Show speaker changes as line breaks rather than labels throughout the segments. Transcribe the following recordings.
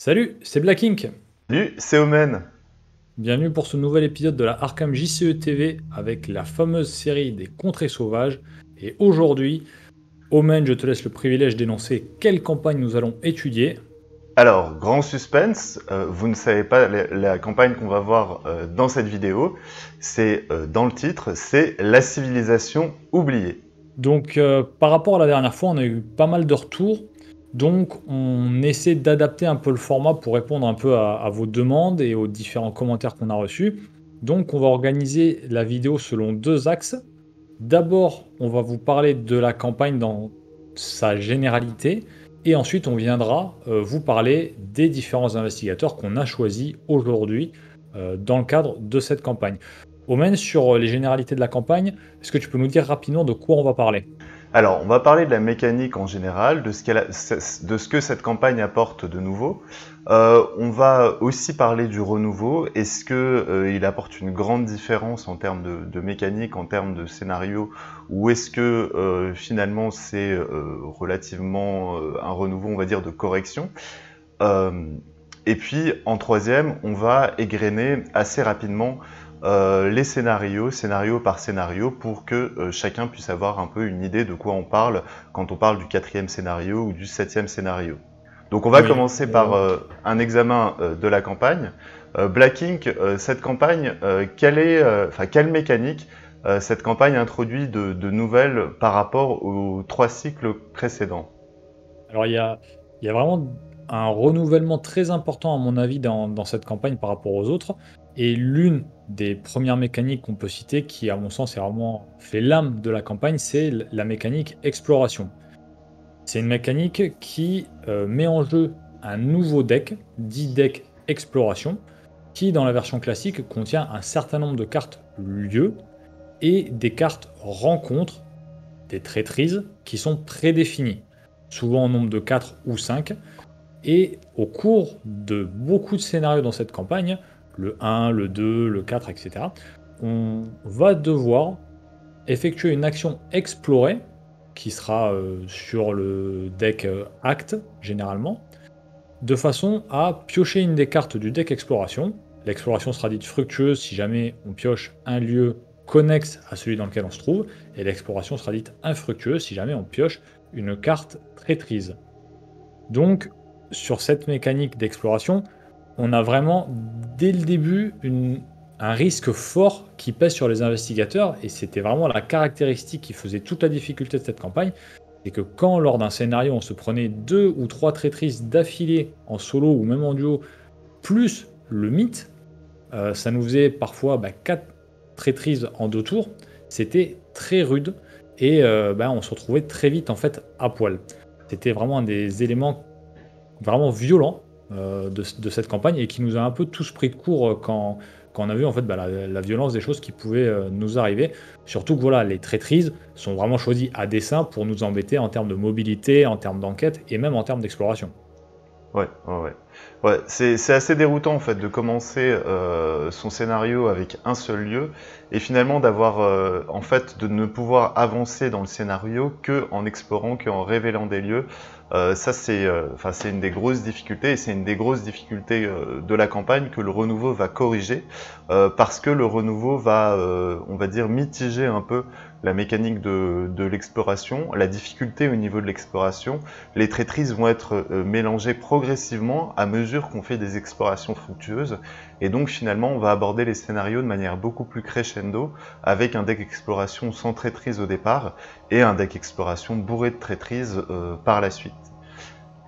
Salut, c'est Black Ink.
Salut, c'est Omen.
Bienvenue pour ce nouvel épisode de la Arkham JCE TV avec la fameuse série des Contrées sauvages. Et aujourd'hui, Omen, je te laisse le privilège d'énoncer quelle campagne nous allons étudier.
Alors, grand suspense, vous ne savez pas la campagne qu'on va voir dans cette vidéo, c'est dans le titre, c'est La civilisation oubliée.
Donc, par rapport à la dernière fois, on a eu pas mal de retours. Donc, on essaie d'adapter un peu le format pour répondre un peu à vos demandes et aux différents commentaires qu'on a reçus. Donc, on va organiser la vidéo selon deux axes. D'abord, on va vous parler de la campagne dans sa généralité, et ensuite on viendra vous parler des différents investigateurs qu'on a choisis aujourd'hui dans le cadre de cette campagne. Omen, sur les généralités de la campagne, est-ce que tu peux nous dire rapidement de quoi on va parler?
Alors, on va parler de la mécanique en général, de ce que cette campagne apporte de nouveau. On va aussi parler du renouveau. Est-ce que il apporte une grande différence en termes de mécanique, en termes de scénario, ou est-ce que finalement c'est relativement un renouveau, on va dire, de correction? Euh, et puis, en troisième, on va égrener assez rapidement les scénarios, scénario par scénario, pour que chacun puisse avoir un peu une idée de quoi on parle quand on parle du quatrième scénario ou du septième scénario. Donc on va
Oui,
commencer par un examen de la campagne. Black Ink, cette campagne, quelle mécanique cette campagne introduit de nouvelles par rapport aux trois cycles précédents?
alors il y a vraiment un renouvellement très important à mon avis dans cette campagne par rapport aux autres, et l'une des premières mécaniques qu'on peut citer, qui à mon sens est vraiment fait l'âme de la campagne, c'est la mécanique exploration. C'est une mécanique qui met en jeu un nouveau deck, dit deck exploration, qui dans la version classique contient un certain nombre de cartes lieux et des cartes rencontres, des traîtrises, qui sont prédéfinies, souvent en nombre de 4 ou 5. Et au cours de beaucoup de scénarios dans cette campagne, le 1, le 2, le 4, etc., on va devoir effectuer une action explorée qui sera sur le deck Act généralement, de façon à piocher une des cartes du deck exploration. L'exploration sera dite fructueuse si jamais on pioche un lieu connexe à celui dans lequel on se trouve, et l'exploration sera dite infructueuse si jamais on pioche une carte traîtrise. Donc, sur cette mécanique d'exploration, on a vraiment, dès le début, un risque fort qui pèse sur les investigateurs, et c'était vraiment la caractéristique qui faisait toute la difficulté de cette campagne, c'est que quand, lors d'un scénario, on se prenait 2 ou 3 traîtrises d'affilée, en solo ou même en duo, plus le mythe, ça nous faisait parfois 4 traîtrises en 2 tours, c'était très rude, et on se retrouvait très vite en fait à poil. C'était vraiment un des éléments vraiment violent de cette campagne, et qui nous a un peu tous pris de court quand on a vu en fait la violence des choses qui pouvaient nous arriver. Surtout que voilà, les traîtrises sont vraiment choisies à dessein pour nous embêter en termes de mobilité, en termes d'enquête et même en termes d'exploration.
Ouais, ouais, ouais. Ouais, c'est assez déroutant en fait de commencer son scénario avec un seul lieu et finalement d'avoir en fait de ne pouvoir avancer dans le scénario que en explorant, que en révélant des lieux. Ça c'est enfin c'est une des grosses difficultés et c'est une des grosses difficultés de la campagne que le renouveau va corriger parce que le renouveau va on va dire mitiger un peu la mécanique de l'exploration, la difficulté au niveau de l'exploration. Les traîtrises vont être mélangées progressivement à mesure qu'on fait des explorations fructueuses. Et donc finalement, on va aborder les scénarios de manière beaucoup plus crescendo, avec un deck exploration sans traîtrise au départ, et un deck exploration bourré de traîtrises par la suite.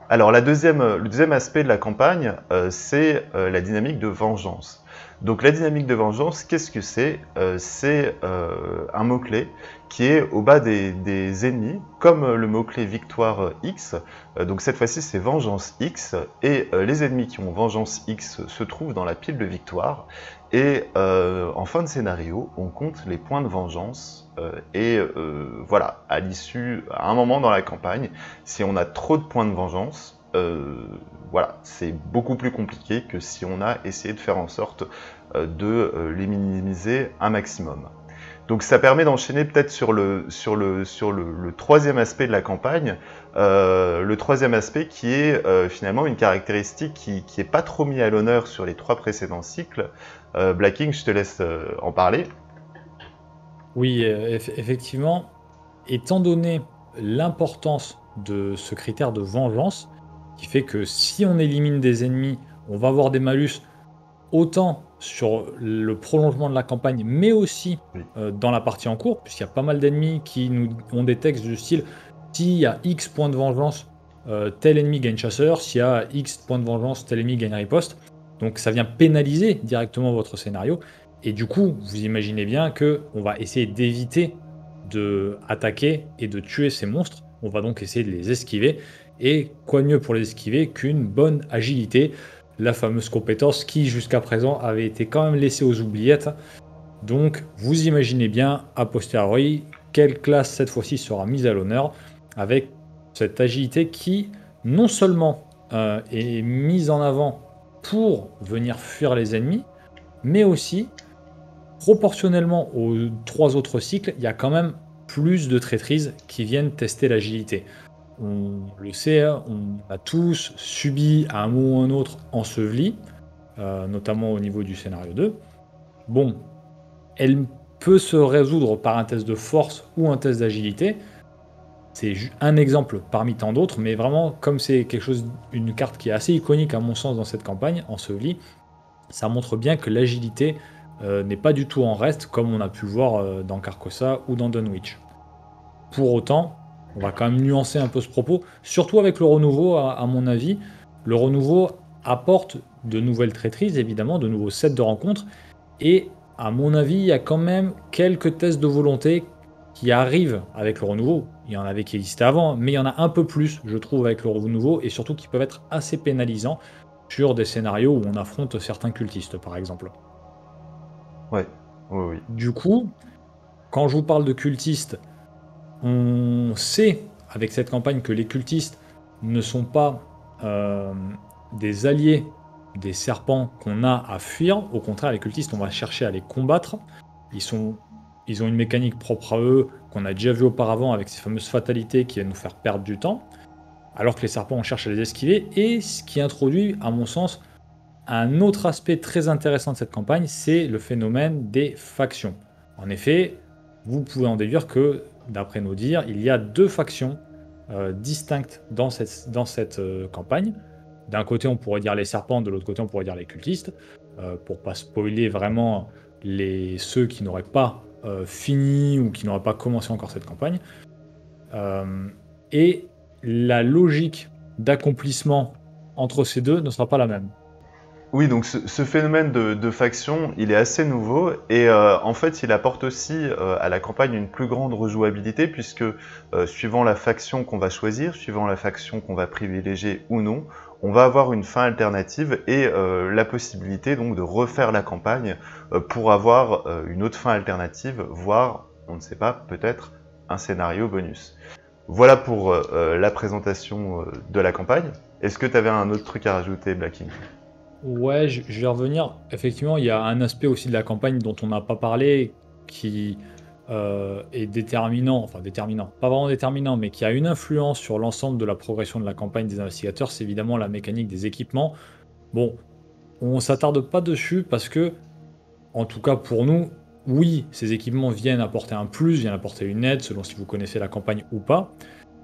Alors le deuxième aspect de la campagne, c'est la dynamique de vengeance. Donc la dynamique de vengeance, qu'est-ce que c'est? C'est un mot-clé qui est au bas des ennemis, comme le mot-clé victoire X. Donc cette fois-ci c'est vengeance X, et les ennemis qui ont vengeance X se trouvent dans la pile de victoire. Et en fin de scénario, on compte les points de vengeance, et voilà, à l'issue, à un moment dans la campagne, si on a trop de points de vengeance, voilà, c'est beaucoup plus compliqué que si on a essayé de faire en sorte de les minimiser un maximum. Donc ça permet d'enchaîner peut-être sur le troisième aspect de la campagne, le troisième aspect qui est finalement une caractéristique qui est pas trop mis à l'honneur sur les 3 précédents cycles. Black King, je te laisse en parler.
Oui, effectivement, étant donné l'importance de ce critère de vengeance, qui fait que si on élimine des ennemis, on va avoir des malus autant sur le prolongement de la campagne, mais aussi
Oui.
dans la partie en cours, puisqu'il y a pas mal d'ennemis qui nous ont des textes du style s'il y a X points de vengeance, tel ennemi gagne chasseur, s'il y a X points de vengeance, tel ennemi gagne riposte. Donc ça vient pénaliser directement votre scénario. Et du coup, vous imaginez bien que on va essayer d'éviter de attaquer et de tuer ces monstres. On va donc essayer de les esquiver. Et quoi de mieux pour les esquiver qu'une bonne agilité, la fameuse compétence qui jusqu'à présent avait été quand même laissée aux oubliettes. Donc vous imaginez bien, a posteriori, quelle classe cette fois-ci sera mise à l'honneur avec cette agilité qui non seulement est mise en avant pour venir fuir les ennemis, mais aussi proportionnellement aux 3 autres cycles, il y a quand même plus de traîtrises qui viennent tester l'agilité. On le sait, hein, on a tous subi à un moment ou un autre enseveli, notamment au niveau du scénario 2. Bon, elle peut se résoudre par un test de force ou un test d'agilité. C'est un exemple parmi tant d'autres, mais vraiment, comme c'est une carte qui est assez iconique à mon sens dans cette campagne, enseveli, ça montre bien que l'agilité n'est pas du tout en reste, comme on a pu le voir dans Carcosa ou dans Dunwich. Pour autant, on va quand même nuancer un peu ce propos, surtout avec le renouveau, à mon avis. Le renouveau apporte de nouvelles traîtrises, évidemment, de nouveaux sets de rencontres, et à mon avis, il y a quand même quelques tests de volonté qui arrivent avec le renouveau. Il y en avait qui existaient avant, mais il y en a un peu plus, je trouve, avec le renouveau, et surtout qui peuvent être assez pénalisants sur des scénarios où on affronte certains cultistes, par exemple.
Ouais, oui, oui.
Du coup, quand je vous parle de cultistes, on sait avec cette campagne que les cultistes ne sont pas euh, des alliés des serpents qu'on a à fuir. Au contraire, les cultistes, on va chercher à les combattre. Ils ont une mécanique propre à eux qu'on a déjà vu auparavant avec ces fameuses fatalités qui viennent nous faire perdre du temps. Alors que les serpents, on cherche à les esquiver. Et ce qui introduit, à mon sens, un autre aspect très intéressant de cette campagne, c'est le phénomène des factions. En effet, vous pouvez en déduire que, d'après nos dires, il y a 2 factions distinctes dans cette campagne. D'un côté, on pourrait dire les serpents, de l'autre côté, on pourrait dire les cultistes, pour pas spoiler vraiment ceux qui n'auraient pas fini ou qui n'auraient pas commencé encore cette campagne. Et la logique d'accomplissement entre ces deux ne sera pas la même.
Oui, donc ce phénomène de faction, il est assez nouveau et en fait, il apporte aussi à la campagne une plus grande rejouabilité puisque suivant la faction qu'on va choisir, suivant la faction qu'on va privilégier ou non, on va avoir une fin alternative et la possibilité donc de refaire la campagne pour avoir une autre fin alternative, voire, on ne sait pas, peut-être un scénario bonus. Voilà pour la présentation de la campagne. Est-ce que tu avais un autre truc à rajouter, Blacking?
Ouais, je vais revenir. Effectivement, il y a un aspect aussi de la campagne dont on n'a pas parlé qui est déterminant, enfin déterminant, pas vraiment déterminant, mais qui a une influence sur l'ensemble de la progression de la campagne des investigateurs, c'est évidemment la mécanique des équipements. Bon, on s'attarde pas dessus parce que, en tout cas pour nous, oui, ces équipements viennent apporter un plus, viennent apporter une aide, selon si vous connaissez la campagne ou pas,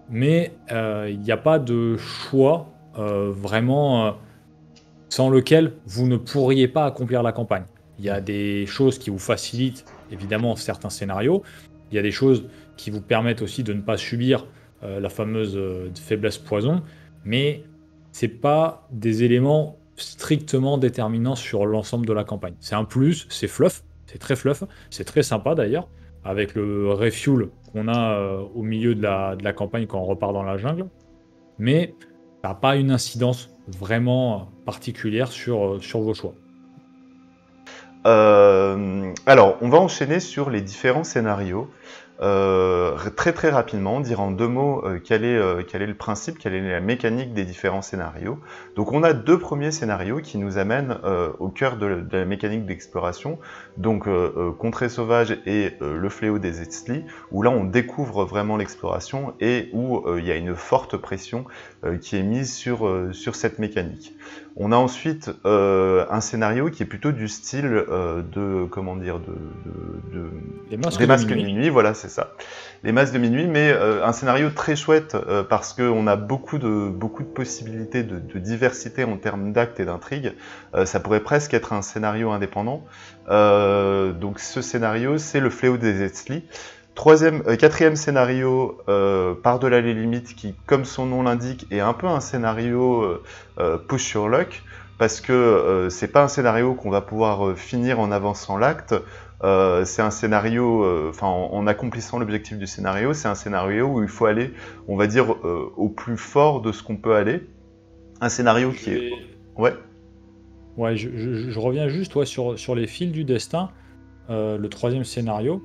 mais il n'y a pas de choix vraiment sans lequel vous ne pourriez pas accomplir la campagne. Il y a des choses qui vous facilitent évidemment certains scénarios, il y a des choses qui vous permettent aussi de ne pas subir la fameuse faiblesse poison, mais c'est pas des éléments strictement déterminants sur l'ensemble de la campagne. C'est un plus, c'est fluff, c'est très fluff, c'est très sympa d'ailleurs, avec le refuel qu'on a au milieu de la campagne quand on repart dans la jungle, mais ça n'a pas une incidence vraiment particulière sur vos choix.
Alors, on va enchaîner sur les différents scénarios. très très rapidement, dire en 2 mots quel est le principe, quelle est la mécanique des différents scénarios. Donc on a 2 premiers scénarios qui nous amènent au cœur de la mécanique d'exploration, donc Contrée sauvage et le fléau des Eztli, où là on découvre vraiment l'exploration et où il y a une forte pression qui est mise sur cette mécanique. On a ensuite un scénario qui est plutôt du style
Les masques
des
de
masques de
minuit.
minuit, voilà, c'est ça. Les masques de minuit, mais un scénario très chouette parce qu'on a beaucoup de possibilités de diversité en termes d'actes et d'intrigues. Ça pourrait presque être un scénario indépendant. Donc ce scénario, c'est le fléau des Eztli. Quatrième scénario, Par-delà les limites, qui, comme son nom l'indique, est un peu un scénario push your luck, parce que c'est pas un scénario qu'on va pouvoir finir en avançant l'acte. C'est un scénario, en accomplissant l'objectif du scénario, c'est un scénario où il faut aller, on va dire, au plus fort de ce qu'on peut aller. Un scénario
Je
qui est...
vais...
Ouais.
Ouais, je reviens juste sur les fils du destin. Le troisième scénario.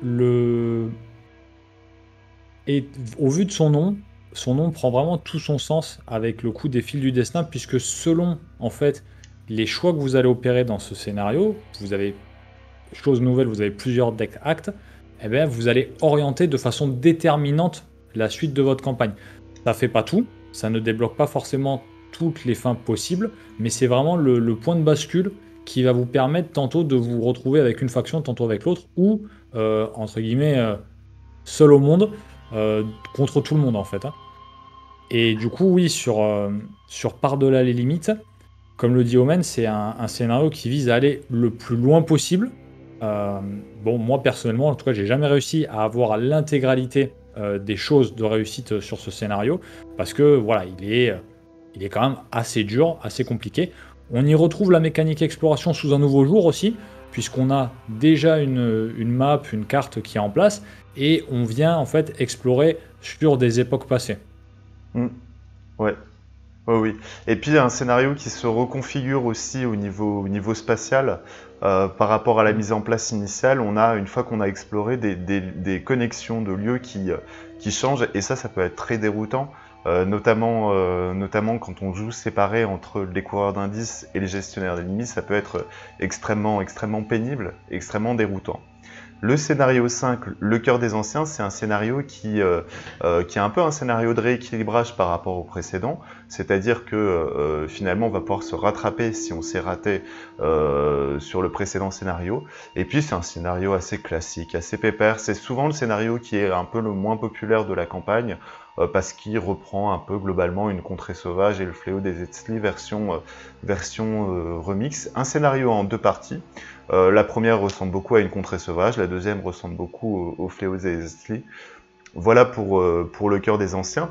Le... Et au vu de son nom prend vraiment tout son sens avec le coup des fils du destin, puisque selon en fait les choix que vous allez opérer dans ce scénario, vous avez chose nouvelle, vous avez plusieurs deck actes, et bien vous allez orienter de façon déterminante la suite de votre campagne. Ça fait pas tout, ça ne débloque pas forcément toutes les fins possibles, mais c'est vraiment le point de bascule qui va vous permettre tantôt de vous retrouver avec une faction, tantôt avec l'autre, ou entre guillemets seul au monde euh, contre tout le monde en fait, hein. Et du coup, oui, sur Par-delà les limites, comme le dit Omen, c'est un scénario qui vise à aller le plus loin possible. Euh, bon, moi personnellement, en tout cas, j'ai jamais réussi à avoir l'intégralité des choses de réussite sur ce scénario parce que voilà, il est quand même assez dur, assez compliqué. On y retrouve la mécanique exploration sous un nouveau jour aussi, puisqu'on a déjà une map, une carte qui est en place, et on vient en fait explorer sur des époques passées.
Mm. Ouais. Oui, oui. Et puis un scénario qui se reconfigure aussi au niveau spatial par rapport à la mise en place initiale. On a, une fois qu'on a exploré, des connexions de lieux qui changent, et ça peut être très déroutant, notamment quand on joue séparé entre les coureurs d'indices et les gestionnaires d'ennemis. Ça peut être extrêmement, extrêmement pénible, extrêmement déroutant. Le scénario 5, Le cœur des anciens, c'est un scénario qui est un peu un scénario de rééquilibrage par rapport au précédent, c'est-à-dire que finalement on va pouvoir se rattraper si on s'est raté sur le précédent scénario. Et puis c'est un scénario assez classique, assez pépère, c'est souvent le scénario qui est un peu le moins populaire de la campagne, parce qu'il reprend un peu globalement une contrée sauvage et le fléau des Eztli version remix. Un scénario en 2 parties. La première ressemble beaucoup à une contrée sauvage, la deuxième ressemble beaucoup au fléau des Eztli. Voilà pour le cœur des anciens.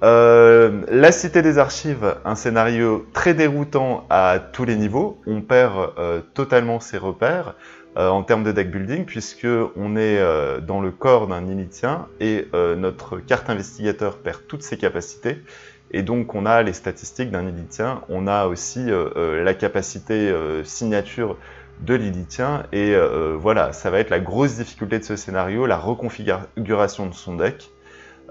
La Cité des Archives, un scénario très déroutant à tous les niveaux. On perd totalement ses repères en termes de deck building, puisque on est dans le corps d'un Lilithien et notre carte investigateur perd toutes ses capacités. Et donc on a les statistiques d'un Lilithien, on a aussi la capacité signature de Lilithien, et voilà, ça va être la grosse difficulté de ce scénario, la reconfiguration de son deck.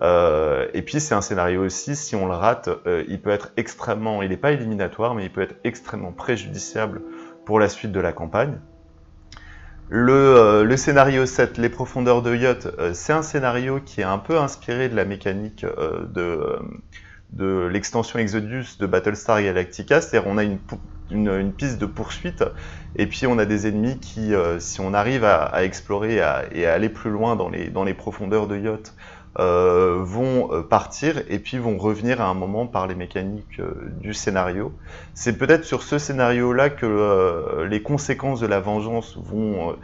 Et puis c'est un scénario aussi, si on le rate, il peut être extrêmement, il n'est pas éliminatoire, mais il peut être extrêmement préjudiciable pour la suite de la campagne. Le scénario 7, Les profondeurs de Yot, c'est un scénario qui est un peu inspiré de la mécanique de l'extension Exodus de Battlestar Galactica, c'est-à-dire on a une piste de poursuite, et puis on a des ennemis qui, si on arrive à explorer et à aller plus loin dans les profondeurs de Yot, vont partir et puis vont revenir à un moment par les mécaniques du scénario. C'est peut-être sur ce scénario-là que les conséquences de la vengeance vont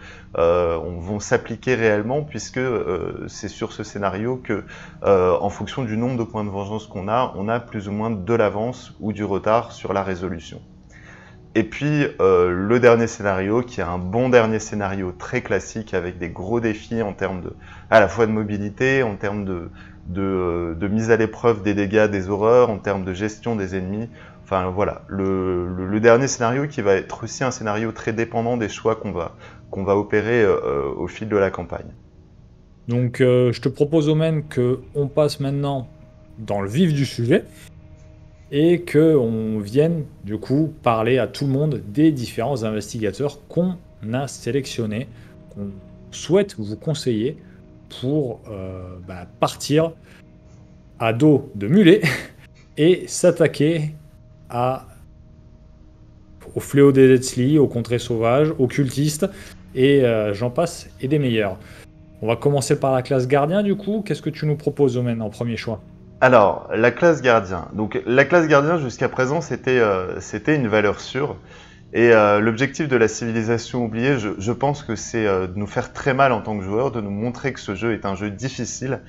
s'appliquer réellement, puisque c'est sur ce scénario que, en fonction du nombre de points de vengeance qu'on a, on a plus ou moins de l'avance ou du retard sur la résolution. Et puis le dernier scénario, qui est un bon dernier scénario très classique avec des gros défis en termes à la fois de mobilité, en termes de mise à l'épreuve des dégâts, des horreurs, en termes de gestion des ennemis. Enfin voilà, le dernier scénario qui va être aussi un scénario très dépendant des choix qu'on va opérer au fil de la campagne.
Donc, je te propose, Omen, qu'on passe maintenant dans le vif du sujet et qu'on vienne, du coup, parler à tout le monde des différents investigateurs qu'on a sélectionnés, qu'on souhaite vous conseiller pour partir à dos de mulet et s'attaquer à, au fléau des Deathly, aux contrées sauvages, aux cultistes, et j'en passe, et des meilleurs. On va commencer par la classe gardien, du coup. Qu'est-ce que tu nous proposes, Omen, en premier choix?
Alors, la classe gardien. Donc, la classe gardien, jusqu'à présent, c'était une valeur sûre. Et l'objectif de la civilisation oubliée, je pense que c'est de nous faire très mal en tant que joueurs, de nous montrer que ce jeu est un jeu difficile.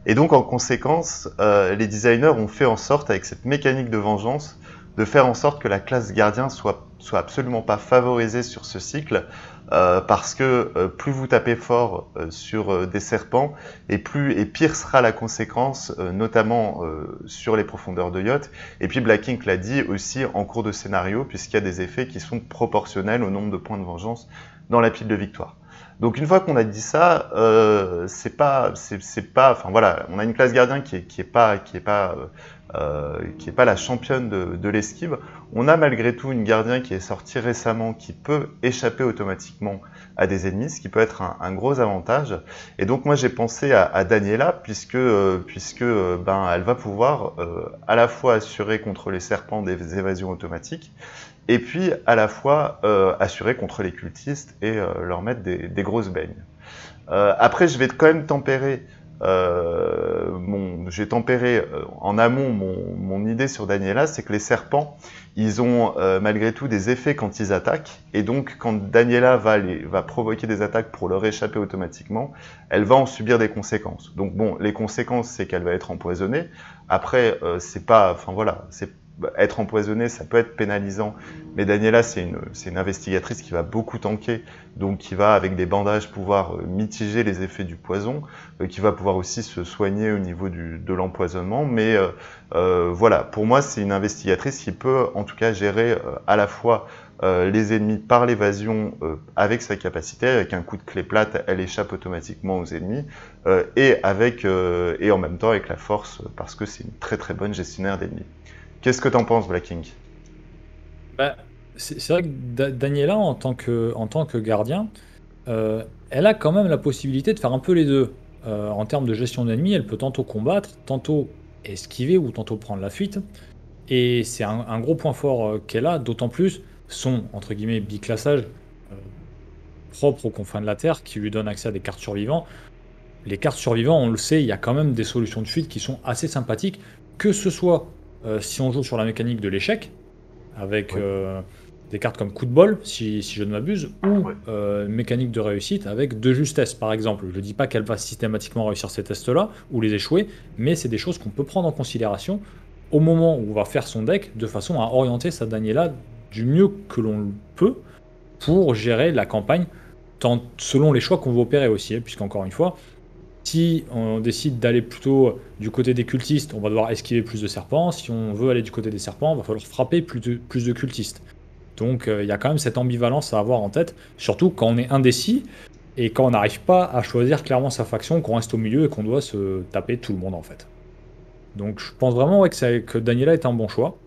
Et donc, en conséquence, les designers ont fait en sorte, avec cette mécanique de vengeance, de faire en sorte que la classe gardien soit absolument pas favorisée sur ce cycle, parce que plus vous tapez fort sur des serpents, et pire sera la conséquence, notamment sur les profondeurs de yacht. Et puis Black Ink l'a dit aussi en cours de scénario, puisqu'il y a des effets qui sont proportionnels au nombre de points de vengeance dans la pile de victoire. Donc une fois qu'on a dit ça, enfin voilà, on a une classe gardien qui est pas la championne de l'esquive. On a malgré tout une gardien qui est sortie récemment, qui peut échapper automatiquement à des ennemis, ce qui peut être un gros avantage. Et donc moi j'ai pensé à Daniela, puisque elle va pouvoir à la fois assurer contre les serpents des évasions automatiques, et puis à la fois assurer contre les cultistes et leur mettre des grosses beignes. Après, je vais quand même tempérer, j'ai tempéré en amont mon idée sur Daniela, c'est que les serpents, ils ont malgré tout des effets quand ils attaquent, et donc quand Daniela va provoquer des attaques pour leur échapper automatiquement, elle va en subir des conséquences. Donc bon, les conséquences, c'est qu'elle va être empoisonnée. Après, c'est pas, enfin voilà, être empoisonné, ça peut être pénalisant, mais Daniela, c'est une investigatrice qui va beaucoup tanker, donc qui va, avec des bandages, pouvoir mitiger les effets du poison, qui va pouvoir aussi se soigner au niveau de l'empoisonnement, mais voilà, pour moi, c'est une investigatrice qui peut, en tout cas, gérer à la fois les ennemis par l'évasion avec sa capacité, avec un coup de clé plate, elle échappe automatiquement aux ennemis, et en même temps avec la force, parce que c'est une très très bonne gestionnaire d'ennemis. Qu'est-ce que t'en penses, Black King?
Bah, c'est vrai que Daniela, en tant que gardien, elle a quand même la possibilité de faire un peu les deux. En termes de gestion d'ennemis, elle peut tantôt combattre, tantôt esquiver ou tantôt prendre la fuite. Et c'est un gros point fort qu'elle a, d'autant plus son, entre guillemets, biclassage euh, propre aux confins de la Terre qui lui donne accès à des cartes survivants. Les cartes survivants, on le sait, il y a quand même des solutions de fuite qui sont assez sympathiques, que ce soit si on joue sur la mécanique de l'échec, avec
Oui,
des cartes comme coup de bol, si je ne m'abuse, ou
oui,
mécanique de réussite avec de justesse, par exemple. Je ne dis pas qu'elle va systématiquement réussir ces tests-là, ou les échouer, mais c'est des choses qu'on peut prendre en considération au moment où on va faire son deck, de façon à orienter sa Daniela du mieux que l'on le peut pour gérer la campagne, selon les choix qu'on va opérer aussi, hein, puisqu'encore une fois, si on décide d'aller plutôt du côté des cultistes, on va devoir esquiver plus de serpents. Si on veut aller du côté des serpents, il va falloir frapper plus de cultistes. Donc il y a quand même cette ambivalence à avoir en tête, surtout quand on est indécis et quand on n'arrive pas à choisir clairement sa faction, qu'on reste au milieu et qu'on doit se taper tout le monde en fait. Donc je pense vraiment ouais, que Daniela est un bon choix.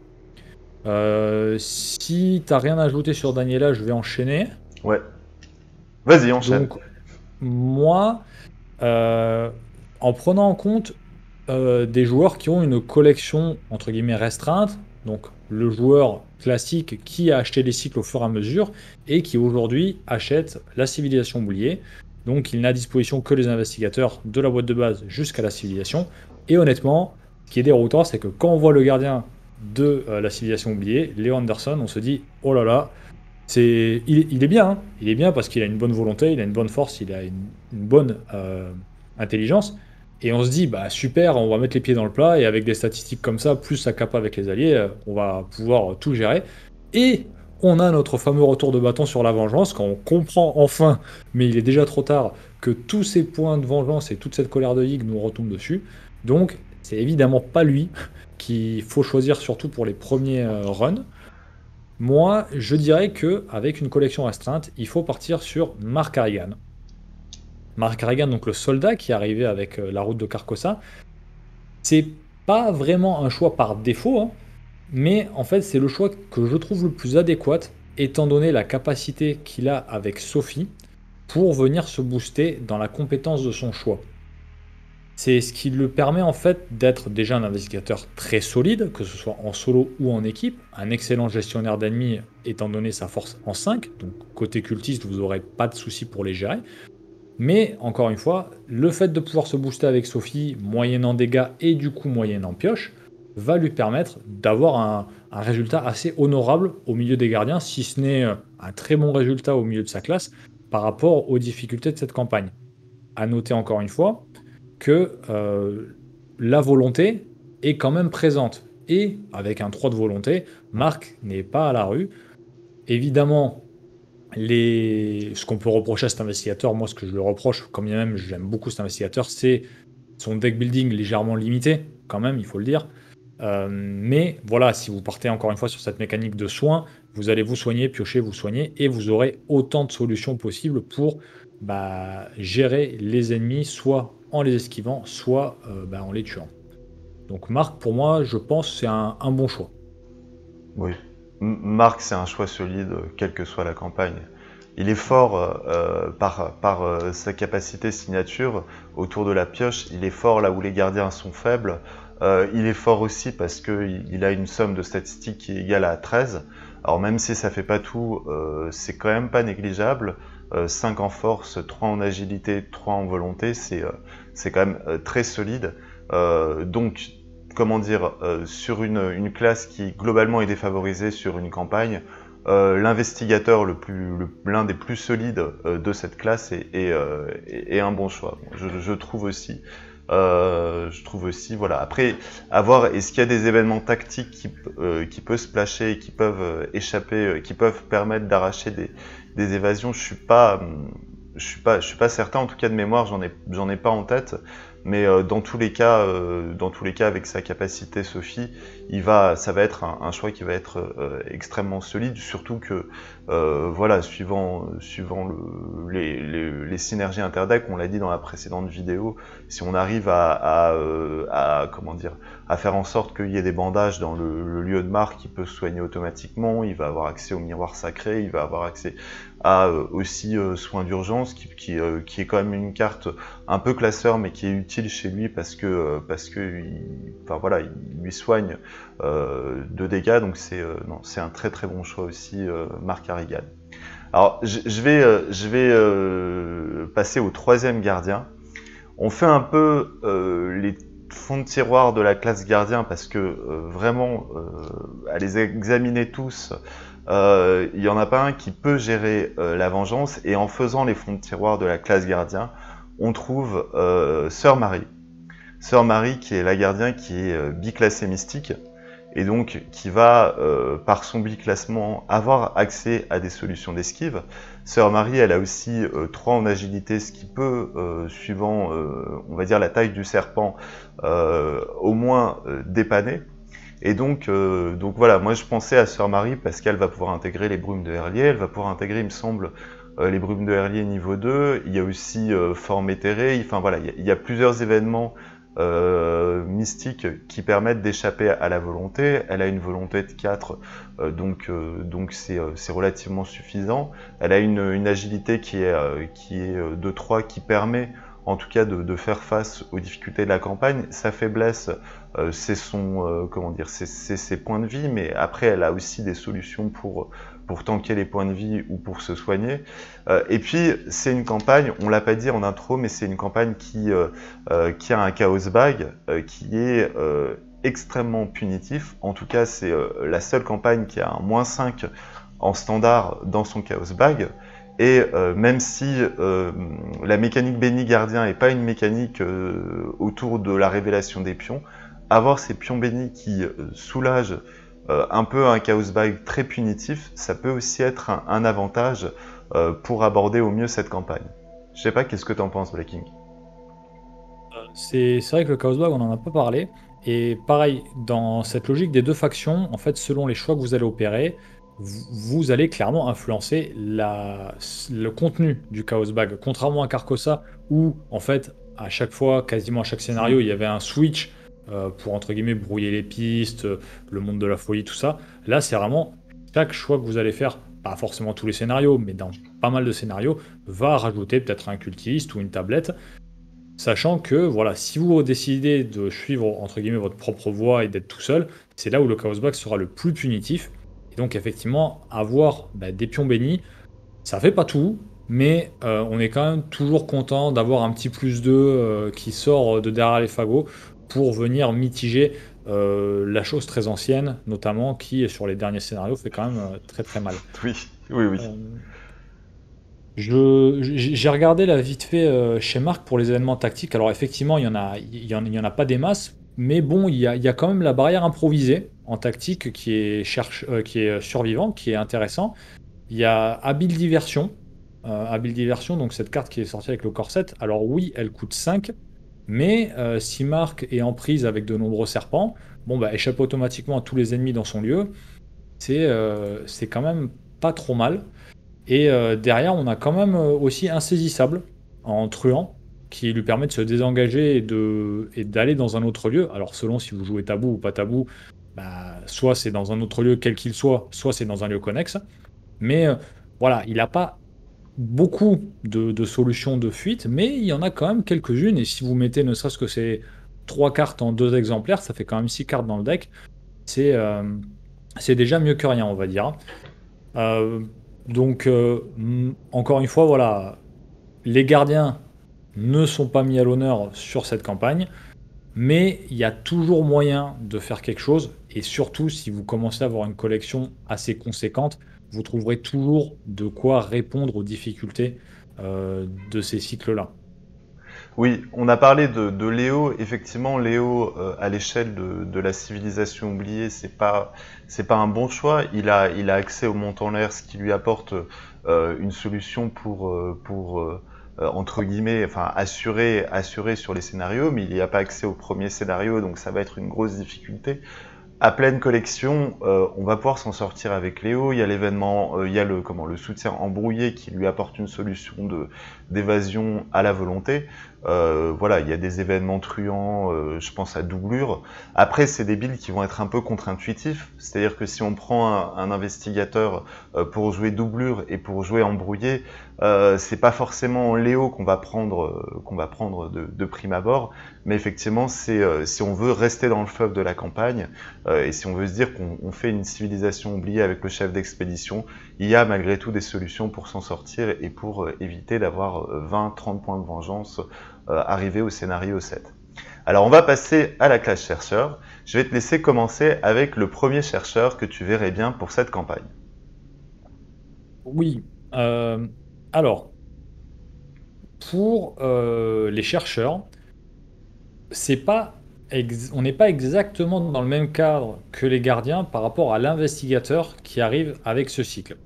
Si t'as rien à ajouter sur Daniela, je vais enchaîner.
ouais. Vas-y, enchaîne.
Donc moi, euh, en prenant en compte des joueurs qui ont une collection entre guillemets restreinte, donc le joueur classique qui a acheté les cycles au fur et à mesure et qui aujourd'hui achète la civilisation oubliée. Donc il n'a à disposition que les investigateurs de la boîte de base jusqu'à la civilisation. Et honnêtement, ce qui est déroutant, c'est que quand on voit le gardien de la civilisation oubliée, Léo Anderson, on se dit oh là là, il est bien, hein. Il est bien parce qu'il a une bonne volonté, il a une bonne force, il a une bonne intelligence. Et on se dit, bah super, on va mettre les pieds dans le plat, et avec des statistiques comme ça, plus ça capa avec les alliés, on va pouvoir tout gérer. Et on a notre fameux retour de bâton sur la vengeance, quand on comprend enfin, mais il est déjà trop tard, que tous ces points de vengeance et toute cette colère de Hig nous retombent dessus. Donc, c'est évidemment pas lui qu'il faut choisir, surtout pour les premiers runs. Moi, je dirais que avec une collection restreinte, il faut partir sur Mark Harrigan. Mark Harrigan, donc le soldat qui est arrivé avec la route de Carcosa, c'est pas vraiment un choix par défaut, hein, mais en fait c'est le choix que je trouve le plus adéquat, étant donné la capacité qu'il a avec Sophie pour venir se booster dans la compétence de son choix. C'est ce qui le permet en fait d'être déjà un investigateur très solide, que ce soit en solo ou en équipe, un excellent gestionnaire d'ennemis étant donné sa force en 5, donc côté cultiste vous n'aurez pas de soucis pour les gérer. Mais encore une fois, le fait de pouvoir se booster avec Sophie, moyennant dégâts et du coup moyennant pioche, va lui permettre d'avoir un résultat assez honorable au milieu des gardiens, si ce n'est un très bon résultat au milieu de sa classe par rapport aux difficultés de cette campagne. À noter encore une fois que la volonté est quand même présente. Et avec un 3 de volonté, Marc n'est pas à la rue. Évidemment, ce qu'on peut reprocher à cet investigateur, moi ce que je le reproche, comme bien même j'aime beaucoup cet investigateur, c'est son deck building légèrement limité, quand même, il faut le dire. Mais voilà, si vous partez encore une fois sur cette mécanique de soin, vous allez vous soigner, piocher, vous soigner, et vous aurez autant de solutions possibles pour gérer les ennemis, soit en les esquivant, soit en les tuant. Donc Marc, pour moi, je pense c'est un bon choix.
Oui. Marc, c'est un choix solide, quelle que soit la campagne. Il est fort par sa capacité signature autour de la pioche. Il est fort là où les gardiens sont faibles. Il est fort aussi parce qu'il a une somme de statistiques qui est égale à 13. Alors même si ça fait pas tout, c'est quand même pas négligeable. 5 en force, 3 en agilité, 3 en volonté, c'est quand même très solide. Donc, comment dire, sur une classe qui globalement est défavorisée sur une campagne, l'investigateur l'un des plus solides de cette classe est un bon choix. Je trouve aussi. Je trouve aussi, voilà. Après, à voir, est-ce qu'il y a des événements tactiques qui peuvent splasher, qui peuvent échapper, qui peuvent permettre d'arracher des évasions? Je suis pas certain. En tout cas, de mémoire, j'en ai pas en tête. Mais dans tous les cas, avec sa capacité Sophie, ça va être un choix qui va être extrêmement solide, surtout que voilà, suivant les synergies interdeck, on l'a dit dans la précédente vidéo, si on arrive comment dire, à faire en sorte qu'il y ait des bandages dans le lieu de Marc, qui peut se soigner automatiquement, il va avoir accès au miroir sacré, il va avoir accès à aussi soins d'urgence, qui est quand même une carte un peu classeur, mais qui est utile chez lui parce que il lui soigne de dégâts, donc c'est un très très bon choix aussi, Marc Harrigan. Alors je vais passer au troisième gardien. On fait un peu les fonds de tiroir de la classe gardien parce que vraiment, à les examiner tous, il n'y en a pas un qui peut gérer la vengeance, et en faisant les fonds de tiroir de la classe gardien, on trouve Sœur Marie. Sœur Marie qui est la gardien qui est biclassée mystique, et donc qui va, par son biclassement, avoir accès à des solutions d'esquive. Sœur Marie, elle a aussi 3 en agilité, ce qui peut, suivant, on va dire, la taille du serpent, au moins dépanner. Et donc voilà, moi je pensais à Sœur Marie parce qu'elle va pouvoir intégrer les brumes de Herlier, elle va pouvoir intégrer, il me semble, les brumes de Herlier niveau 2, il y a aussi Forme éthérée, enfin voilà, il y a plusieurs événements mystiques qui permettent d'échapper à la volonté. Elle a une volonté de 4, donc c'est relativement suffisant. Elle a une agilité qui est de 3, qui permet en tout cas de faire face aux difficultés de la campagne. Sa faiblesse, c'est ses points de vie, mais après elle a aussi des solutions pour tanker les points de vie ou pour se soigner. Et puis c'est une campagne, on l'a pas dit en intro, mais c'est une campagne qui a un Chaos Bag qui est extrêmement punitif. En tout cas, c'est la seule campagne qui a un -5 en standard dans son Chaos Bag. Et même si la mécanique béni gardien n'est pas une mécanique autour de la révélation des pions, avoir ces pions bénis qui soulagent un peu un Chaos Bag très punitif, ça peut aussi être un avantage pour aborder au mieux cette campagne. Je sais pas, qu'est-ce que t'en penses, Blacking?
C'est vrai que le Chaos Bag, on n'en a pas parlé. Et pareil, dans cette logique des deux factions, en fait, selon les choix que vous allez opérer, vous allez clairement influencer le contenu du Chaos Bag. Contrairement à Carcosa, où en fait, à chaque fois, quasiment à chaque
Mm.
scénario, il y avait un switch pour entre guillemets brouiller les pistes, le monde de la folie, tout ça. Là, c'est vraiment chaque choix que vous allez faire, pas forcément tous les scénarios, mais dans pas mal de scénarios, va rajouter peut-être un cultiste ou une tablette. Sachant que, voilà, si vous décidez de suivre, entre guillemets, votre propre voie et d'être tout seul, c'est là où le Chaos Bag sera le plus punitif. Et donc, effectivement, avoir des pions bénis, ça fait pas tout, mais on est quand même toujours content d'avoir un petit plus 2 qui sort de derrière les fagots pour venir mitiger la chose très ancienne, notamment, qui, sur les derniers scénarios, fait quand même très très mal.
Oui, oui, oui.
Euh, j'ai regardé là vite fait chez Marc pour les événements tactiques. Alors effectivement, il y en a pas des masses, mais bon, il y a quand même la barrière improvisée en tactique qui est survivant, qui est intéressant. Il y a Habile Diversion. Habile Diversion, donc cette carte qui est sortie avec le corset. Alors oui, elle coûte 5, mais si Marc est en prise avec de nombreux serpents, bon bah échappe automatiquement à tous les ennemis dans son lieu. C'est quand même pas trop mal. Et derrière, on a quand même aussi Insaisissable en truand, qui lui permet de se désengager et d'aller dans un autre lieu. Alors selon si vous jouez tabou ou pas tabou, soit c'est dans un autre lieu quel qu'il soit c'est dans un lieu connexe. Mais voilà, il n'a pas beaucoup de solutions de fuite, mais il y en a quand même quelques-unes. Et si vous mettez ne serait-ce que ces 3 cartes en 2 exemplaires, ça fait quand même 6 cartes dans le deck. C'est euh, c'est déjà mieux que rien, on va dire. Euh, Encore une fois, voilà, les gardiens ne sont pas mis à l'honneur sur cette campagne, mais il y a toujours moyen de faire quelque chose, et surtout si vous commencez à avoir une collection assez conséquente, vous trouverez toujours de quoi répondre aux difficultés de ces cycles-là.
Oui, on a parlé de Léo. Effectivement, Léo, à l'échelle de la civilisation oubliée, c'est pas un bon choix. Il a accès au montant l'air, ce qui lui apporte une solution entre guillemets, enfin, assurer sur les scénarios, mais il n'y a pas accès au premier scénario, donc ça va être une grosse difficulté. À pleine collection, on va pouvoir s'en sortir avec Léo. Il y a l'événement, il y a le soutien embrouillé qui lui apporte une solution d'évasion à la volonté. Voilà, il y a des événements truands, je pense à doublure. Après, c'est des builds qui vont être un peu contre-intuitifs. C'est-à-dire que si on prend un investigateur pour jouer doublure et pour jouer embrouillé, c'est pas forcément Léo qu'on va prendre de prime abord. Mais effectivement, c'est si on veut rester dans le fleuve de la campagne et si on veut se dire qu'on fait une civilisation oubliée avec le chef d'expédition, il y a malgré tout des solutions pour s'en sortir et pour éviter d'avoir 20-30 points de vengeance arrivés au scénario 7. Alors on va passer à la classe chercheur. Je vais te laisser commencer avec le premier chercheur que tu verrais bien pour cette campagne.
Oui, alors, pour les chercheurs, on n'est pas exactement dans le même cadre que les gardiens par rapport à l'investigateur qui arrive avec ce cycle.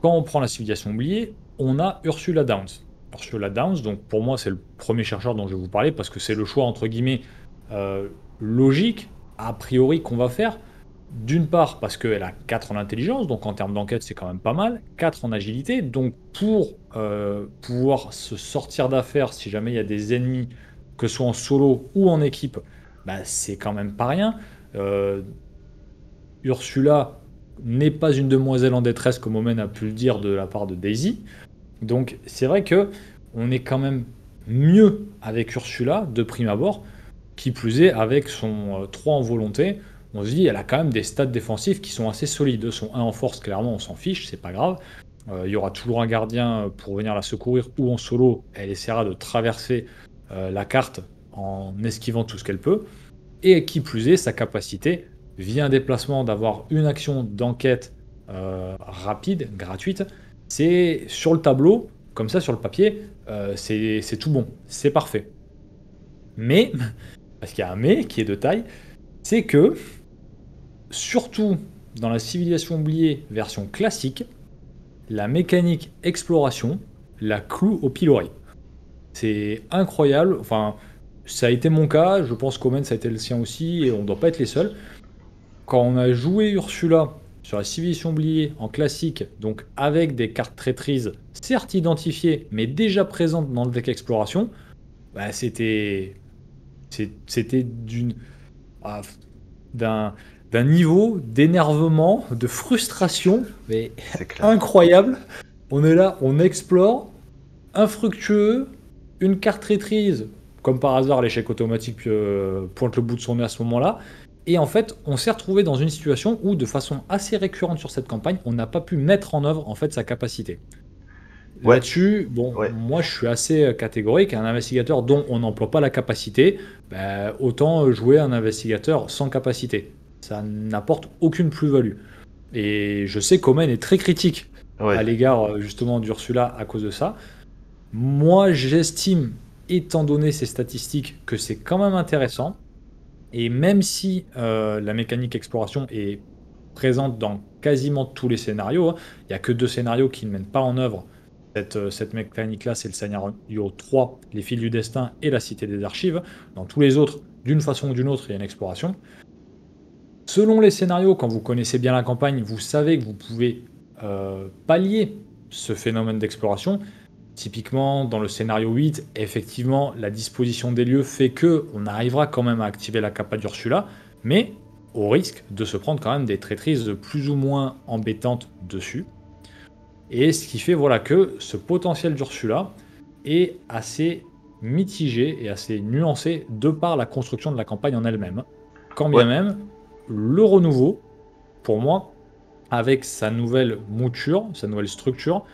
Quand on prend la civilisation oubliée, on a Ursula Downs. Ursula Downs, donc pour moi, c'est le premier chercheur dont je vais vous parler parce que c'est le choix entre guillemets euh, logique, a priori, qu'on va faire. D'une part, parce qu'elle a 4 en intelligence, donc en termes d'enquête, c'est quand même pas mal. 4 en agilité, donc pour pouvoir se sortir d'affaire si jamais il y a des ennemis, que ce soit en solo ou en équipe, c'est quand même pas rien. Euh, Ursula n'est pas une demoiselle en détresse, comme Omen a pu le dire de la part de Daisy. Donc c'est vrai que on est quand même mieux avec Ursula de prime abord, qui plus est avec son 3 en volonté. On se dit elle a quand même des stats défensifs qui sont assez solides. Son 1 en force, clairement, on s'en fiche, c'est pas grave. Il y aura toujours un gardien pour venir la secourir ou en solo, elle essaiera de traverser la carte en esquivant tout ce qu'elle peut. Et qui plus est, sa capacité, via un déplacement, d'avoir une action d'enquête rapide, gratuite, c'est sur le tableau, comme ça sur le papier, c'est tout bon, c'est parfait. Mais, parce qu'il y a un mais qui est de taille, c'est que, surtout dans la civilisation oubliée version classique, la mécanique exploration la cloue au pilori. C'est incroyable, enfin, ça a été mon cas, je pense qu'Omen ça a été le sien aussi, et on ne doit pas être les seuls. Quand on a joué Ursula sur la civilisation oubliée en classique, donc avec des cartes traîtrises, certes identifiées, mais déjà présentes dans le deck exploration, bah, c'était ah, d'un d'un niveau d'énervement, de frustration, mais
C'est clair.
incroyable. On est là, on explore, infructueux, une carte traîtrise, comme par hasard l'échec automatique pointe le bout de son nez à ce moment-là. Et en fait, on s'est retrouvé dans une situation où, de façon assez récurrente sur cette campagne, on n'a pas pu mettre en œuvre en fait sa capacité.
Ouais,
Là-dessus, bon,
ouais.
moi je suis assez catégorique. Un investigateur dont on n'emploie pas la capacité, bah, autant jouer un investigateur sans capacité. Ça n'apporte aucune plus-value. Et je sais qu'Omen est très critique
Ouais.
à l'égard justement d'Ursula à cause de ça. Moi j'estime, étant donné ces statistiques, que c'est quand même intéressant. Et même si la mécanique exploration est présente dans quasiment tous les scénarios, hein, il n'y a que deux scénarios qui ne mènent pas en œuvre cette mécanique-là, c'est le scénario 3, les fils du destin et la cité des archives. Dans tous les autres, d'une façon ou d'une autre, il y a une exploration. Selon les scénarios, quand vous connaissez bien la campagne, vous savez que vous pouvez pallier ce phénomène d'exploration. Typiquement, dans le scénario 8, effectivement, la disposition des lieux fait que on arrivera quand même à activer la capa d'Ursula, mais au risque de se prendre quand même des traîtrises plus ou moins embêtantes dessus. Et ce qui fait voilà, que ce potentiel d'Ursula est assez mitigé et assez nuancé de par la construction de la campagne en elle-même. Quand bien
Ouais.
même, le renouveau, pour moi, avec sa nouvelle mouture, sa nouvelle structure,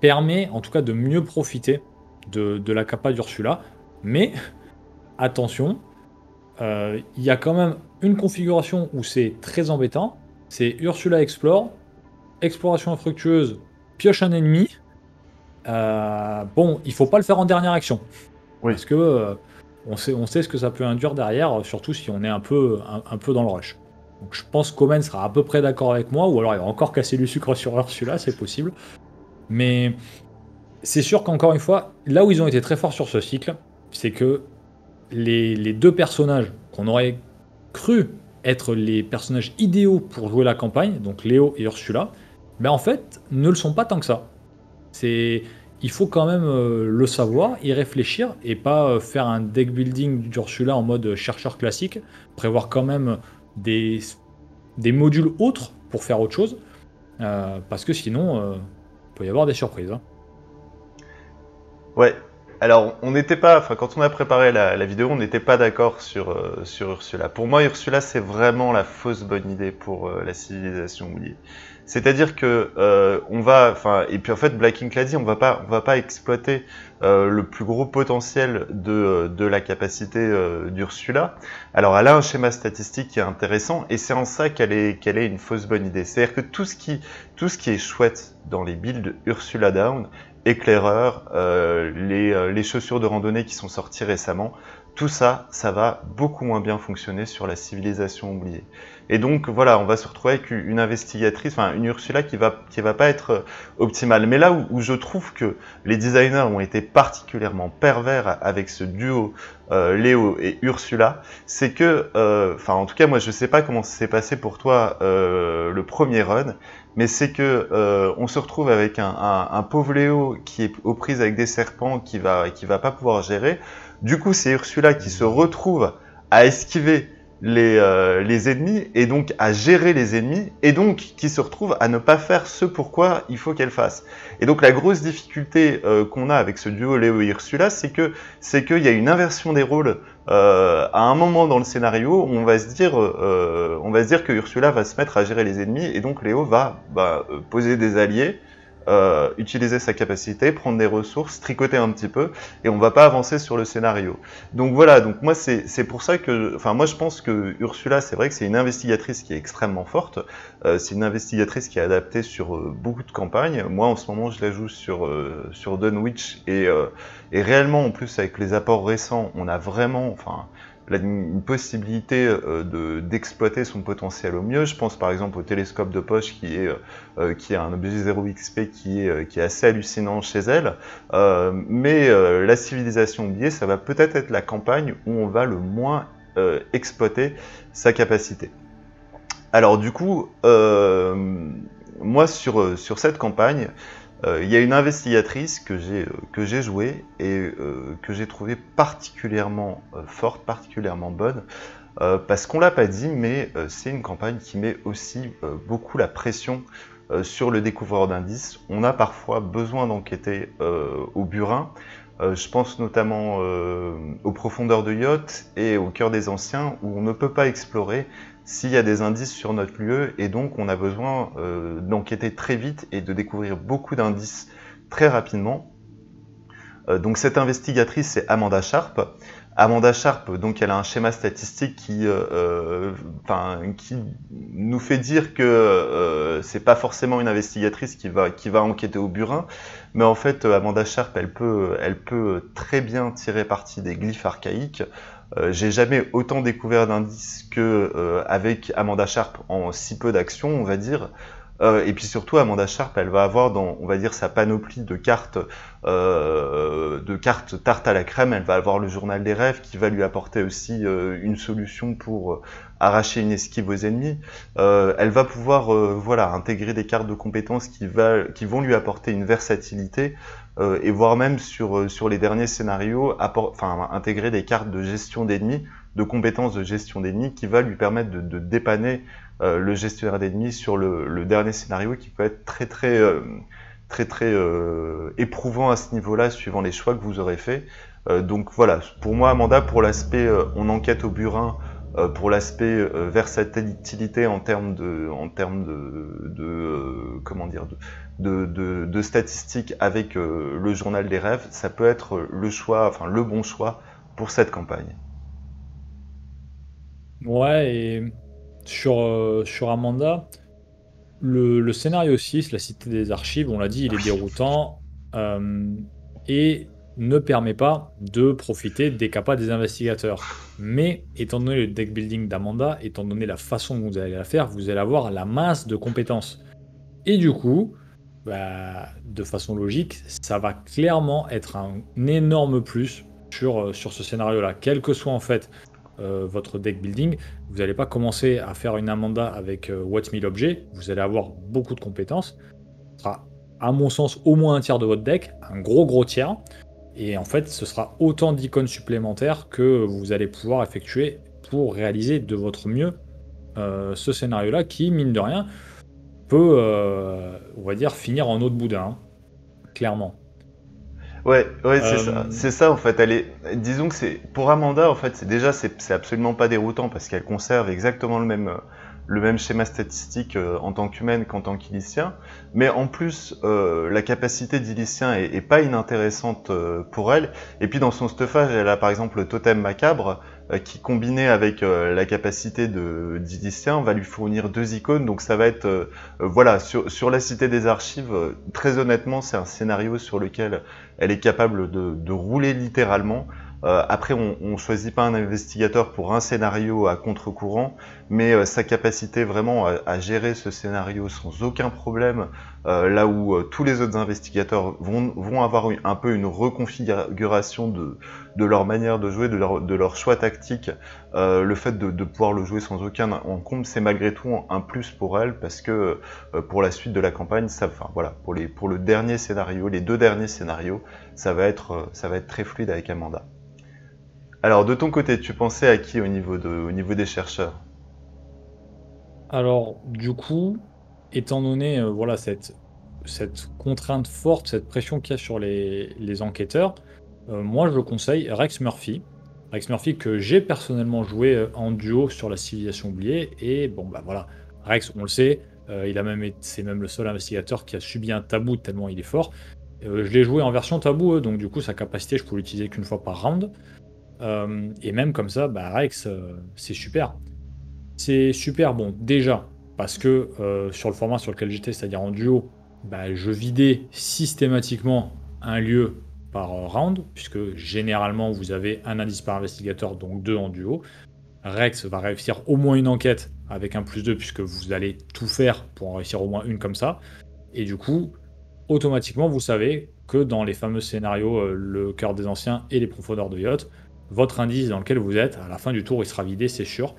permet en tout cas de mieux profiter de la capa d'Ursula. Mais attention, il y a quand même une configuration où c'est très embêtant. C'est Ursula Explore, exploration infructueuse, pioche un ennemi. Bon, il faut pas le faire en dernière action.
Oui.
Parce que on sait ce que ça peut induire derrière, surtout si on est un peu dans le rush. Donc je pense qu'Omen sera à peu près d'accord avec moi, ou alors il va encore casser du sucre sur Ursula, c'est possible. Mais c'est sûr qu'encore une fois, là où ils ont été très forts sur ce cycle, c'est que les deux personnages qu'on aurait cru être les personnages idéaux pour jouer la campagne, donc Léo et Ursula, ben en fait, ne le sont pas tant que ça. C'est, il faut quand même le savoir, y réfléchir et pas faire un deck building d'Ursula en mode chercheur classique, prévoir quand même des, des modules autres pour faire autre chose, parce que sinon, il peut y avoir des surprises, hein.
Ouais. Alors, on n'était pas, enfin, quand on a préparé la vidéo, on n'était pas d'accord sur Ursula. Pour moi, Ursula, c'est vraiment la fausse bonne idée pour la civilisation oubliée. C'est-à-dire que on va, enfin, et puis en fait, Black Ink l'a dit, on va pas exploiter le plus gros potentiel de la capacité d'Ursula. Alors, elle a un schéma statistique qui est intéressant, et c'est en ça qu'elle est une fausse bonne idée. C'est-à-dire que tout ce qui est chouette dans les builds Ursula Down, éclaireur, les chaussures de randonnée qui sont sorties récemment, tout ça, ça va beaucoup moins bien fonctionner sur la civilisation oubliée. Et donc voilà, on va se retrouver avec une investigatrice, enfin une Ursula qui va pas être optimale. Mais là où je trouve que les designers ont été particulièrement pervers avec ce duo Léo et Ursula, c'est que, enfin en tout cas moi je sais pas comment ça s'est passé pour toi le premier run, mais c'est que on se retrouve avec un pauvre Léo qui est aux prises avec des serpents qui va pas pouvoir gérer. Du coup, c'est Ursula qui se retrouve à esquiver les ennemis et donc à gérer les ennemis et donc qui se retrouve à ne pas faire ce pourquoi il faut qu'elle fasse. Et donc la grosse difficulté qu'on a avec ce duo Léo et Ursula, c'est qu'il y a une inversion des rôles à un moment dans le scénario où on va se dire que Ursula va se mettre à gérer les ennemis et donc Léo va poser des alliés, utiliser sa capacité, prendre des ressources, tricoter un petit peu, et on va pas avancer sur le scénario. Donc voilà, donc moi c'est pour ça que, enfin moi je pense que Ursula, c'est vrai que c'est une investigatrice qui est extrêmement forte, c'est une investigatrice qui est adaptée sur beaucoup de campagnes. Moi en ce moment je la joue sur Dunwich et réellement en plus avec les apports récents, on a vraiment, enfin une possibilité d'exploiter son potentiel au mieux. Je pense par exemple au télescope de poche qui est un objet 0 XP qui est assez hallucinant chez elle. Mais la civilisation oubliée, ça va peut-être être la campagne où on va le moins exploiter sa capacité. Alors du coup, moi sur cette campagne, il y a une investigatrice que j'ai jouée et que j'ai trouvée particulièrement forte, particulièrement bonne, parce qu'on l'a pas dit, mais c'est une campagne qui met aussi beaucoup la pression sur le découvreur d'indices. On a parfois besoin d'enquêter au burin. Je pense notamment aux profondeurs de yacht et au cœur des anciens, où on ne peut pas explorer s'il y a des indices sur notre lieu, et donc on a besoin d'enquêter très vite et de découvrir beaucoup d'indices très rapidement. Donc cette investigatrice, c'est Amanda Sharp. Amanda Sharp, donc elle a un schéma statistique qui nous fait dire que c'est pas forcément une investigatrice qui va enquêter au burin, mais en fait Amanda Sharp, elle peut très bien tirer parti des glyphes archaïques. J'ai jamais autant découvert d'indices que avec Amanda Sharp en si peu d'actions, on va dire. Et puis surtout, Amanda Sharp, elle va avoir dans, on va dire, sa panoplie de cartes tarte à la crème, elle va avoir le journal des rêves qui va lui apporter aussi une solution pour arracher une esquive aux ennemis. Elle va pouvoir voilà, intégrer des cartes de compétences qui vont lui apporter une versatilité et voire même sur les derniers scénarios, intégrer des cartes de gestion d'ennemis, de compétences de gestion d'ennemis qui va lui permettre de dépanner le gestionnaire d'ennemis sur le dernier scénario qui peut être très éprouvant à ce niveau-là suivant les choix que vous aurez fait. Donc voilà, pour moi Amanda, pour l'aspect on enquête au burin, pour l'aspect versatilité en termes de statistiques avec le journal des rêves, ça peut être le bon choix pour cette campagne.
Ouais, et sur Amanda, le scénario 6, la Cité des Archives, on l'a dit, il est déroutant euh, et ne permet pas de profiter des capas des investigateurs. Mais étant donné le deck building d'Amanda, étant donné la façon dont vous allez la faire, vous allez avoir la masse de compétences. Et du coup, bah, de façon logique, ça va clairement être un énorme plus sur ce scénario-là. Quel que soit en fait votre deck building, vous n'allez pas commencer à faire une Amanda avec What's Me l'objet, vous allez avoir beaucoup de compétences. Ce sera, à mon sens, au moins un tiers de votre deck, un gros tiers. Et en fait, ce sera autant d'icônes supplémentaires que vous allez pouvoir effectuer pour réaliser de votre mieux ce scénario-là qui, mine de rien, peut, on va dire, finir en autre boudin, hein, clairement.
Ouais,
Euh,
c'est ça en fait. Disons que c'est pour Amanda en fait, c'est absolument pas déroutant parce qu'elle conserve exactement le même schéma statistique en tant qu'humaine qu'en tant qu'Ilicien. Mais en plus, la capacité d'Ilicien est pas inintéressante pour elle. Et puis dans son stuffage, elle a par exemple le totem macabre qui combiné avec la capacité d'Ilicien va lui fournir 2 icônes. Donc ça va être voilà sur la Cité des Archives. Très honnêtement, c'est un scénario sur lequel elle est capable de rouler littéralement. Après, on choisit pas un investigateur pour un scénario à contre-courant, mais sa capacité vraiment à gérer ce scénario sans aucun problème, là où tous les autres investigateurs vont avoir un peu une reconfiguration de leur manière de jouer, de leur choix tactique. Le fait de pouvoir le jouer sans aucun encombre, c'est malgré tout un plus pour elle, parce que pour la suite de la campagne, voilà, pour le dernier scénario, les 2 derniers scénarios, ça va être très fluide avec Amanda. Alors, de ton côté, tu pensais à qui au niveau des chercheurs?
alors, du coup, étant donné voilà, cette contrainte forte, cette pression qu'il y a sur les enquêteurs, moi je conseille Rex Murphy. Rex Murphy que j'ai personnellement joué en duo sur la civilisation oubliée. Et bon, bah voilà, Rex, on le sait, c'est même le seul investigateur qui a subi un tabou tellement il est fort. Je l'ai joué en version tabou, donc du coup, sa capacité, je peux l'utiliser qu'une fois par round. Et même comme ça, bah, Rex, c'est super. C'est super bon, déjà, parce que sur le format sur lequel j'étais, c'est-à-dire en duo, bah, je vidais systématiquement un lieu par round, puisque généralement vous avez un indice par investigateur, donc 2 en duo. Rex va réussir au moins une enquête avec un plus 2, puisque vous allez tout faire pour en réussir au moins une comme ça. Et du coup, automatiquement, vous savez que dans les fameux scénarios, le cœur des anciens et les profondeurs de yacht, votre indice dans lequel vous êtes, à la fin du tour, il sera vidé, c'est sûr.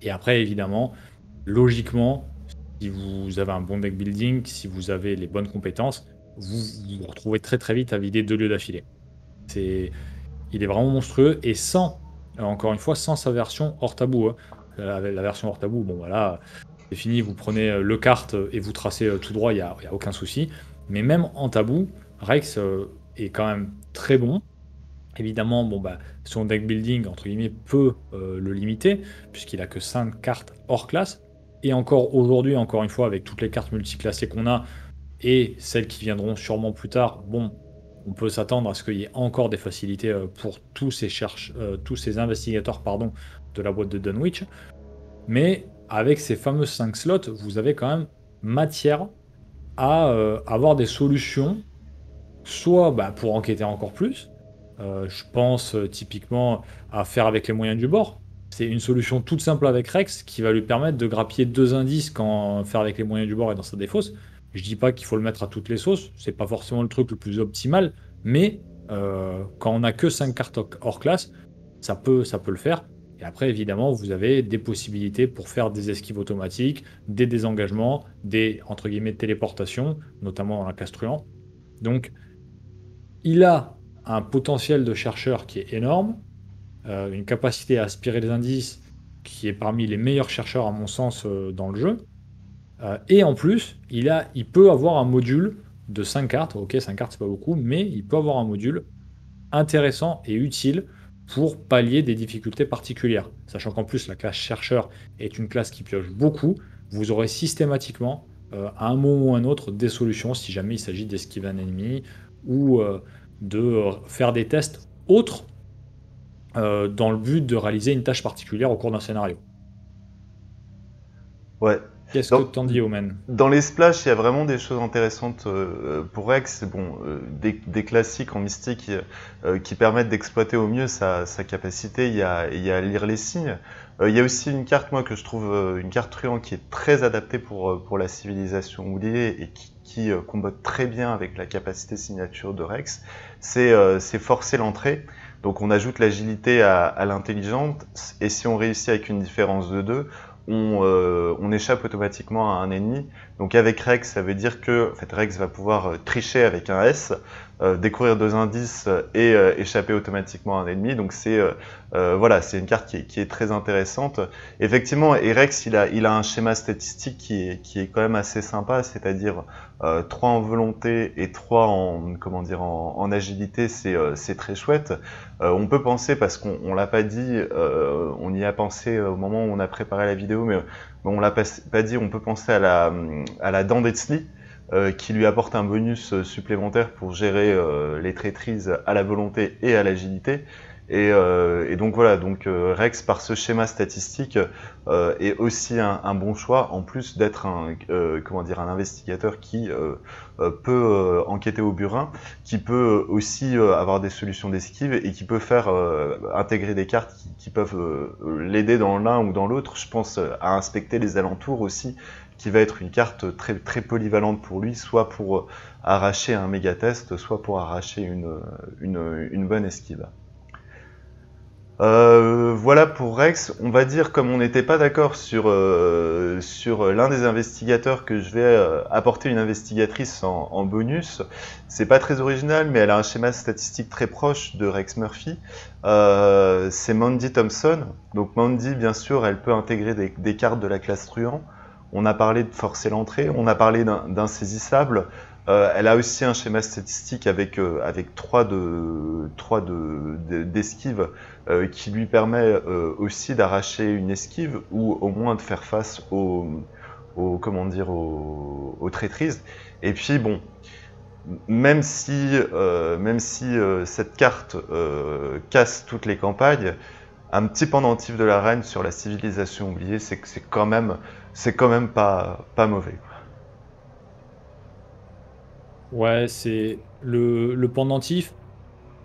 Et après, évidemment, logiquement, si vous avez un bon deck building, si vous avez les bonnes compétences, vous retrouvez très très vite à vider 2 lieux d'affilée. C'est Il est vraiment monstrueux et sans, encore une fois, sans sa version hors tabou, hein. La version hors tabou, bon voilà, c'est fini, vous prenez, le kart, et vous tracez, tout droit, il y a aucun souci. Mais même en tabou, Rex, est quand même très bon. Évidemment, bon, bah, son deck building, entre guillemets, peut le limiter, puisqu'il a que 5 cartes hors classe. Et encore aujourd'hui, encore une fois, avec toutes les cartes multiclassées qu'on a, et celles qui viendront sûrement plus tard, bon, on peut s'attendre à ce qu'il y ait encore des facilités pour tous ces investigateurs pardon, de la boîte de Dunwich. Mais avec ces fameux 5 slots, vous avez quand même matière à avoir des solutions soit bah, pour enquêter encore plus. Je pense typiquement à faire avec les moyens du bord. C'est une solution toute simple avec Rex qui va lui permettre de grappiller 2 indices quand faire avec les moyens du bord est dans sa défausse. Je dis pas qu'il faut le mettre à toutes les sauces, c'est pas forcément le truc le plus optimal, mais quand on a que 5 cartes hors classe, ça peut le faire. Et après, évidemment, vous avez des possibilités pour faire des esquives automatiques, des désengagements, des entre guillemets téléportations, notamment dans la classe truand. Donc, il a un potentiel de chercheur qui est énorme, une capacité à aspirer les indices qui est parmi les meilleurs chercheurs à mon sens dans le jeu. Et en plus, il peut avoir un module de 5 cartes. Ok, 5 cartes c'est pas beaucoup, mais il peut avoir un module intéressant et utile pour pallier des difficultés particulières. Sachant qu'en plus la classe chercheur est une classe qui pioche beaucoup, vous aurez systématiquement à un moment ou un autre des solutions si jamais il s'agit d'esquiver un ennemi ou de faire des tests autres dans le but de réaliser une tâche particulière au cours d'un scénario.
Ouais.
Qu'est-ce que
Dans,
t'en dis, Omen?
dans les splashes, il y a vraiment des choses intéressantes pour Rex. Bon, des classiques en mystique qui permettent d'exploiter au mieux sa capacité. Il y a lire les signes. Il y a aussi une carte, moi, que je trouve une carte truand qui est très adaptée pour la civilisation oubliée et qui combotte très bien avec la capacité signature de Rex. C'est forcer l'entrée. Donc on ajoute l'agilité à l'intelligente, et si on réussit avec une différence de 2, on échappe automatiquement à un ennemi. Donc avec Rex, ça veut dire que en fait, Rex va pouvoir tricher avec un S, découvrir 2 indices et échapper automatiquement à un ennemi. Donc voilà, c'est une carte qui est très intéressante. Effectivement, et Rex, il a un schéma statistique qui est quand même assez sympa, c'est-à-dire 3 en volonté et 3 en agilité, c'est très chouette. On peut penser, parce qu'on l'a pas dit, on y a pensé au moment où on a préparé la vidéo, mais on l'a pas dit, on peut penser à la dent d'Etzli, qui lui apporte un bonus supplémentaire pour gérer les traîtrises à la volonté et à l'agilité. Et donc voilà, Rex par ce schéma statistique est aussi un bon choix, en plus d'être un investigateur qui peut enquêter au burin, qui peut aussi avoir des solutions d'esquive et qui peut faire intégrer des cartes qui peuvent l'aider dans l'un ou dans l'autre. Je pense à inspecter les alentours aussi, qui va être une carte très, très polyvalente pour lui, soit pour arracher un méga test, soit pour arracher une bonne esquive. Voilà pour Rex. On va dire, comme on n'était pas d'accord sur l'un des investigateurs, que je vais apporter une investigatrice en bonus. C'est pas très original, mais elle a un schéma statistique très proche de Rex Murphy. C'est Mandy Thompson. Donc Mandy, bien sûr, elle peut intégrer des cartes de la classe truand. On a parlé de forcer l'entrée, on a parlé d'insaisissable. Elle a aussi un schéma statistique avec 3 d'esquive qui lui permet aussi d'arracher une esquive ou au moins de faire face aux traîtrises. Et puis bon, même si cette carte casse toutes les campagnes, un petit pendentif de la reine sur la civilisation oubliée, c'est quand même pas mauvais.
Ouais, c'est le pendentif.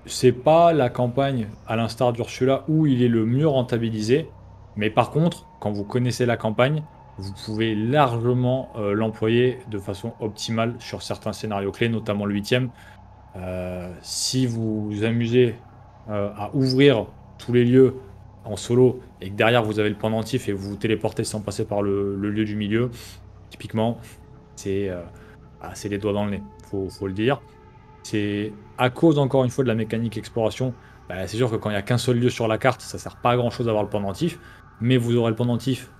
C'est pas la campagne, à l'instar d'Ursula, où il est le mieux rentabilisé. Mais par contre, quand vous connaissez la campagne, vous pouvez largement l'employer de façon optimale sur certains scénarios clés, notamment le huitième. Si vous vous amusez à ouvrir tous les lieux en solo et que derrière vous avez le pendentif et vous vous téléportez sans passer par le lieu du milieu, typiquement, c'est c'est les doigts dans le nez, faut le dire. C'est à cause, encore une fois, de la mécanique exploration. Bah, c'est sûr que quand il n'y a qu'un seul lieu sur la carte, ça sert pas à grand chose d'avoir le pendentif, mais vous aurez le pendentif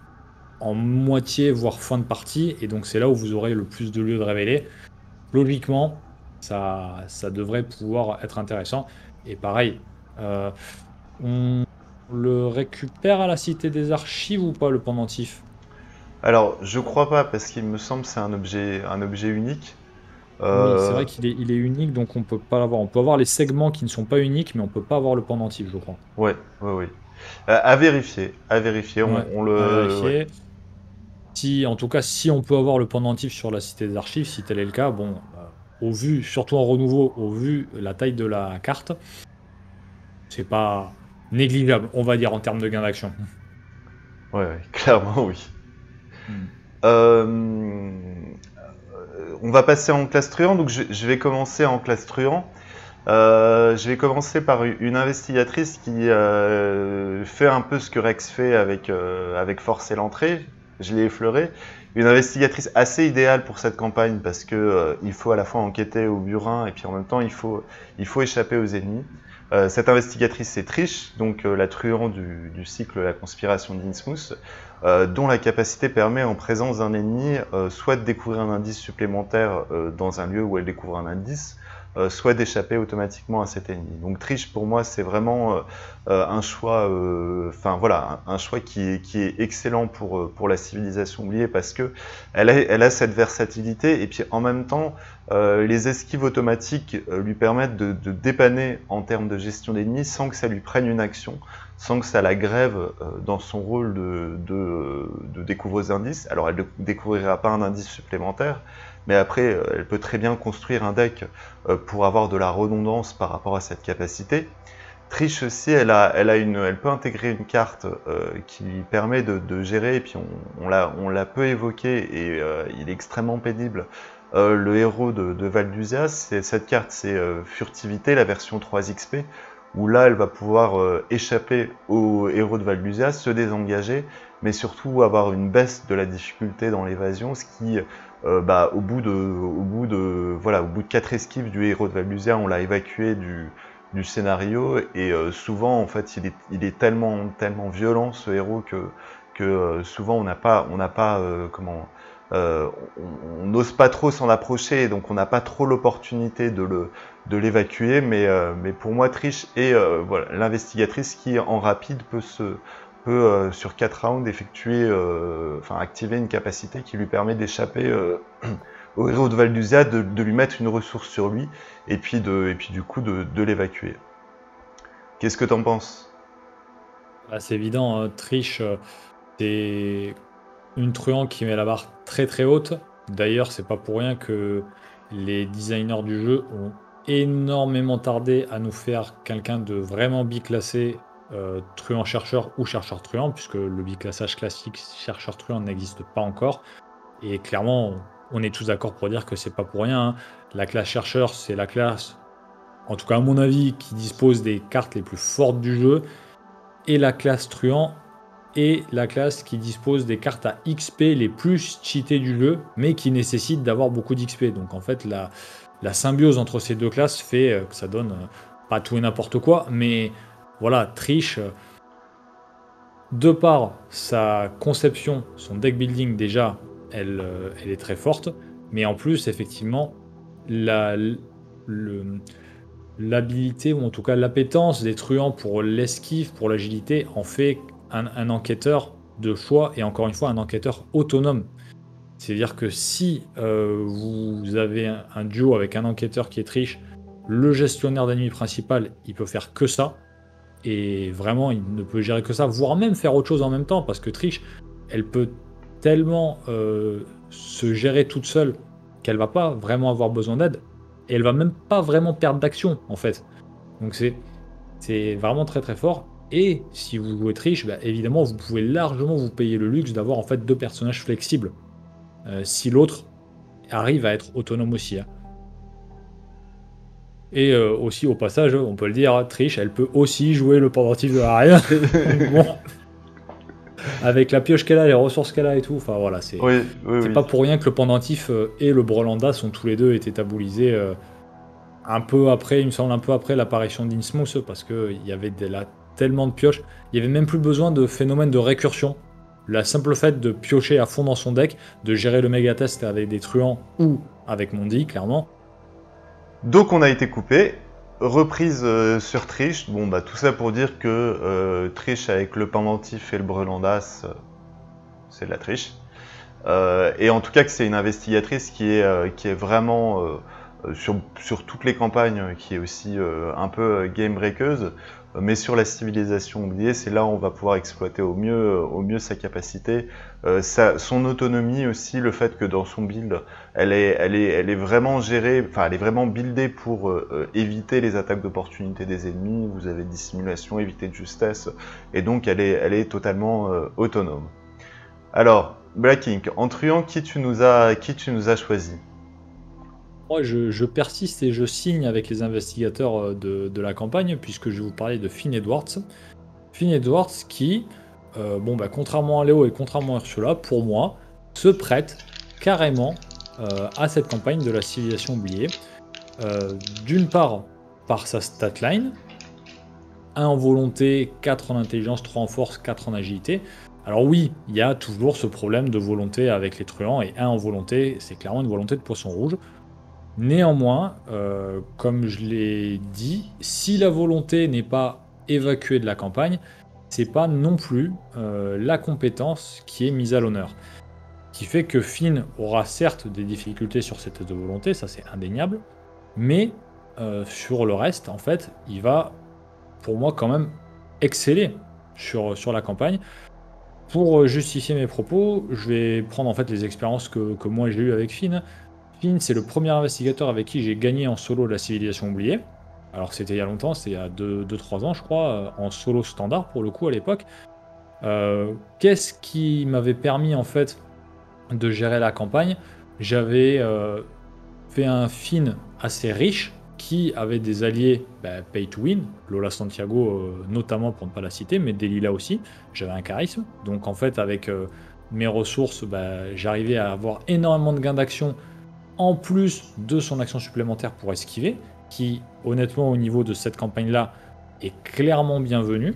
en moitié, voire fin de partie, et donc c'est là où vous aurez le plus de lieux de révéler. Logiquement, ça devrait pouvoir être intéressant. Et pareil, euh, on le récupère à la Cité des Archives ou pas, le pendentif?
Alors, je crois pas, parce qu'il me semble que c'est un objet unique.
Oui, c'est
Euh,
vrai qu'il est unique, donc on peut pas l'avoir. On peut avoir les segments qui ne sont pas uniques, mais on peut pas avoir le pendentif, je crois.
ouais, ouais, ouais. À vérifier, à vérifier.
Ouais,
On
à
le, ouais.
vérifier. Si, en tout cas, si on peut avoir le pendentif sur la Cité des Archives, si tel est le cas, bon, au vu, surtout en renouveau, au vu la taille de la carte, c'est pas négligeable, on va dire, en termes de gain d'action.
Ouais, ouais, clairement, oui.
Hmm.
Euh, on va passer en classe truand, donc je vais commencer en classe truand. Je vais commencer par une investigatrice qui fait un peu ce que Rex fait avec Force et l'entrée. Je l'ai effleuré. Une investigatrice assez idéale pour cette campagne parce que il faut à la fois enquêter au burin et puis en même temps il faut échapper aux ennemis. Cette investigatrice c'est Trish, donc la truand du cycle La conspiration d'Innsmouth, dont la capacité permet en présence d'un ennemi soit de découvrir un indice supplémentaire dans un lieu où elle découvre un indice, soit d'échapper automatiquement à cet ennemi. Donc Trish pour moi c'est vraiment un choix, enfin voilà, un choix qui est excellent pour la civilisation oubliée parce que elle a cette versatilité et puis en même temps les esquives automatiques lui permettent de dépanner en termes de gestion d'ennemis sans que ça lui prenne une action, sans que ça la grève dans son rôle de découvreuse d'indices. Alors elle ne découvrira pas un indice supplémentaire, mais après elle peut très bien construire un deck pour avoir de la redondance par rapport à cette capacité. Trish aussi, elle peut intégrer une carte qui lui permet de gérer, et puis on l'a peu évoqué, et il est extrêmement pénible. Le héros de Valduzia, cette carte, c'est Furtivité, la version 3XP, où là, elle va pouvoir échapper au héros de Valduzia, se désengager, mais surtout avoir une baisse de la difficulté dans l'évasion, ce qui, au bout de 4 esquives du héros de Valduzia, on l'a évacué du scénario et souvent en fait il est tellement violent ce héros que souvent on n'a pas on n'ose pas trop s'en approcher et donc on n'a pas trop l'opportunité de l'évacuer, mais pour moi Trish est voilà, l'investigatrice qui en rapide peut sur 4 rounds effectuer enfin activer une capacité qui lui permet d'échapper au héros de Valduzia, de lui mettre une ressource sur lui et puis du coup de l'évacuer. Qu'est-ce que t'en penses?
Là, c'est évident, Trish, c'est une truand qui met la barre très très haute. D'ailleurs, c'est pas pour rien que les designers du jeu ont énormément tardé à nous faire quelqu'un de vraiment biclassé, truand-chercheur ou chercheur-truand, puisque le biclassage classique chercheur-truand n'existe pas encore. Et clairement, on est tous d'accord pour dire que c'est pas pour rien, hein. La classe chercheur, c'est la classe, en tout cas à mon avis, qui dispose des cartes les plus fortes du jeu, et la classe truand est la classe qui dispose des cartes à XP les plus cheatées du jeu, mais qui nécessite d'avoir beaucoup d'XP. Donc en fait, la symbiose entre ces deux classes fait que ça donne pas tout et n'importe quoi, mais voilà, Trish, de par sa conception, son deck building déjà, elle est très forte, mais en plus, effectivement, la, le, l'habilité, ou en tout cas l'appétence des truands pour l'esquive, pour l'agilité, en fait un enquêteur de choix, et encore une fois un enquêteur autonome. C'est-à-dire que si vous avez un duo avec un enquêteur qui est triche, le gestionnaire d'ennemi principal, il peut faire que ça, et vraiment il ne peut gérer que ça, voire même faire autre chose en même temps, parce que triche, elle peut tellement se gérer toute seule qu'elle va pas vraiment avoir besoin d'aide, et elle va même pas vraiment perdre d'action en fait. Donc c'est vraiment très très fort. Et si vous jouez triche, bah, évidemment vous pouvez largement vous payer le luxe d'avoir en fait deux personnages flexibles. Si l'autre arrive à être autonome aussi, hein. Et aussi, au passage, on peut le dire, Trish, elle peut aussi jouer le pendentif de la reine. Donc bon, avec la pioche qu'elle a, les ressources qu'elle a et tout, enfin voilà,
Oui, oui,
c'est
oui.
pas pour rien que le pendentif et le Brelanda sont tous les deux été tabulisés un peu après, il me semble, un peu après l'apparition d'Innsmouth, parce qu'il y avait là tellement de pioches, il y avait même plus besoin de phénomène de récursion. Le simple fait de piocher à fond dans son deck, de gérer le méga test avec des truands ou avec Mondi, clairement.
Donc on a été coupé, reprise sur Trish. Bon bah tout ça pour dire que Trish avec le pendentif et le Brelandas, c'est de la triche. Et en tout cas que c'est une investigatrice qui est vraiment sur toutes les campagnes, qui est aussi un peu game breakeuse, mais sur la civilisation oubliée, c'est là où on va pouvoir exploiter au mieux sa capacité, son autonomie aussi, le fait que dans son build, elle est vraiment gérée, enfin elle est vraiment buildée pour éviter les attaques d'opportunité des ennemis, vous avez dissimulation, éviter de justesse, et donc elle est totalement autonome. Alors, Black Ink, en truand, qui tu nous as choisi?
Moi, je persiste et je signe avec les investigateurs de la campagne, puisque je vais vous parler de Finn Edwards. Finn Edwards qui, bon, bah, contrairement à Léo et contrairement à Ursula, pour moi, se prête carrément à cette campagne de la civilisation oubliée. D'une part, par sa statline, 1 en volonté, 4 en intelligence, 3 en force, 4 en agilité. Alors oui, il y a toujours ce problème de volonté avec les truands, et 1 en volonté, c'est clairement une volonté de poisson rouge. Néanmoins, comme je l'ai dit, si la volonté n'est pas évacuée de la campagne, c'est pas non plus la compétence qui est mise à l'honneur. Qui fait que Finn aura certes des difficultés sur ses tests de volonté, ça c'est indéniable, mais sur le reste, en fait, il va, pour moi, quand même exceller sur la campagne. Pour justifier mes propos, je vais prendre en fait les expériences que moi j'ai eues avec Finn. Finn, c'est le premier investigateur avec qui j'ai gagné en solo la civilisation oubliée. Alors c'était il y a longtemps, c'était il y a 2-3 ans je crois, en solo standard pour le coup à l'époque. Qu'est-ce qui m'avait permis en fait de gérer la campagne? J'avais fait un Finn assez riche qui avait des alliés pay to win, Lola Santiago notamment pour ne pas la citer, mais Delilah aussi. J'avais un charisme, donc en fait avec mes ressources, j'arrivais à avoir énormément de gains d'action en plus de son action supplémentaire pour esquiver, qui honnêtement au niveau de cette campagne-là est clairement bienvenue.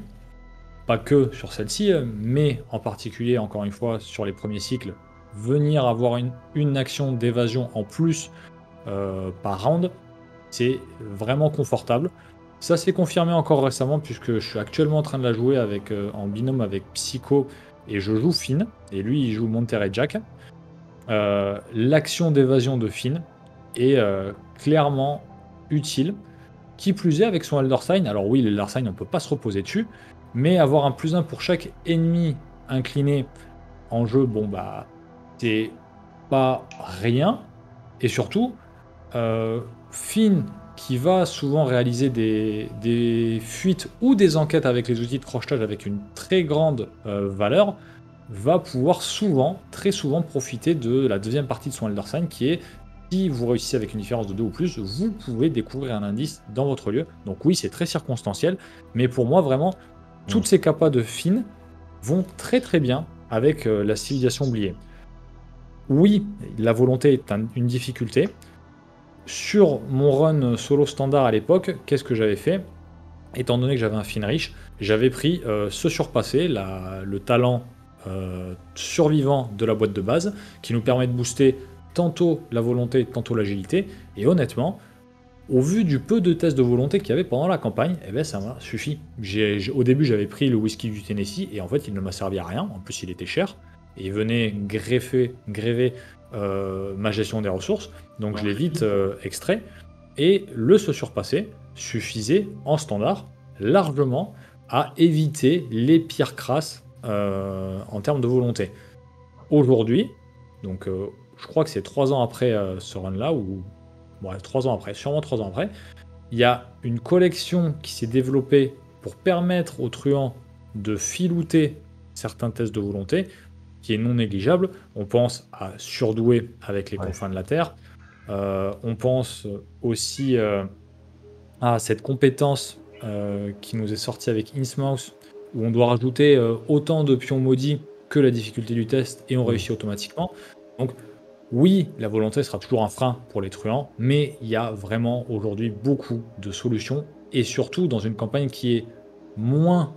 Pas que sur celle-ci, mais en particulier, encore une fois, sur les premiers cycles, venir avoir une action d'évasion en plus par round, c'est vraiment confortable. Ça s'est confirmé encore récemment puisque je suis actuellement en train de la jouer avec, en binôme avec Psycho et je joue Finn, et lui il joue Monterey Jack. L'action d'évasion de Finn est clairement utile. Qui plus est avec son Elder Sign, alors oui, l'Elder Sign on ne peut pas se reposer dessus, mais avoir un +1 pour chaque ennemi incliné en jeu, bon bah c'est pas rien. Et surtout, Finn qui va souvent réaliser des fuites ou des enquêtes avec les outils de crochetage avec une très grande valeur, va pouvoir souvent, très souvent, profiter de la deuxième partie de son Elder Sign qui est si vous réussissez avec une différence de 2 ou plus, vous pouvez découvrir un indice dans votre lieu. Donc oui, c'est très circonstanciel, mais pour moi, vraiment, toutes ces capas de Finn vont très très bien avec la civilisation oubliée. Oui, la volonté est une difficulté. Sur mon run solo standard à l'époque, qu'est-ce que j'avais fait? Étant donné que j'avais un Finn riche, j'avais pris ce surpassé, le talent survivant de la boîte de base, qui nous permet de booster tantôt la volonté, tantôt l'agilité. Et honnêtement, au vu du peu de tests de volonté qu'il y avait pendant la campagne, eh ben ça m'a suffi. Au début, j'avais pris le whisky du Tennessee, et en fait, il ne m'a servi à rien. En plus, il était cher, et il venait gréver ma gestion des ressources. Donc je l'ai vite extrait. Et le se surpasser suffisait en standard largement à éviter les pires crasses en termes de volonté. Aujourd'hui, donc je crois que c'est 3 ans après ce run-là, ou 3 ans après, sûrement 3 ans après, il y a une collection qui s'est développée pour permettre aux truands de filouter certains tests de volonté, qui est non négligeable. On pense à Surdoué avec les confins de la Terre. On pense aussi à cette compétence qui nous est sortie avec Innsmouth, où on doit rajouter autant de pions maudits que la difficulté du test et on
Mm.
réussit automatiquement. Donc oui, la volonté sera toujours un frein pour les truands, mais il y a vraiment aujourd'hui beaucoup de solutions et surtout dans une campagne qui est moins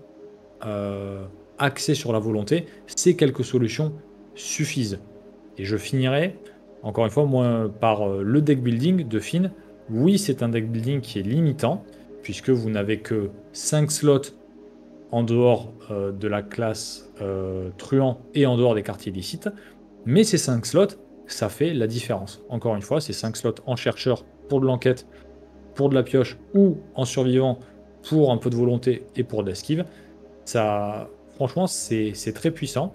euh, axée sur la volonté, ces quelques solutions suffisent. Et je finirai, encore une fois, moi, par le deck building de Finn. Oui, c'est un deck building qui est limitant, puisque vous n'avez que 5 slots en dehors de la classe truand et en dehors des quartiers illicites. Mais ces 5 slots, ça fait la différence. Encore une fois, ces 5 slots en chercheur pour de l'enquête, pour de la pioche ou en survivant pour un peu de volonté et pour de l'esquive, ça, franchement, c'est très puissant.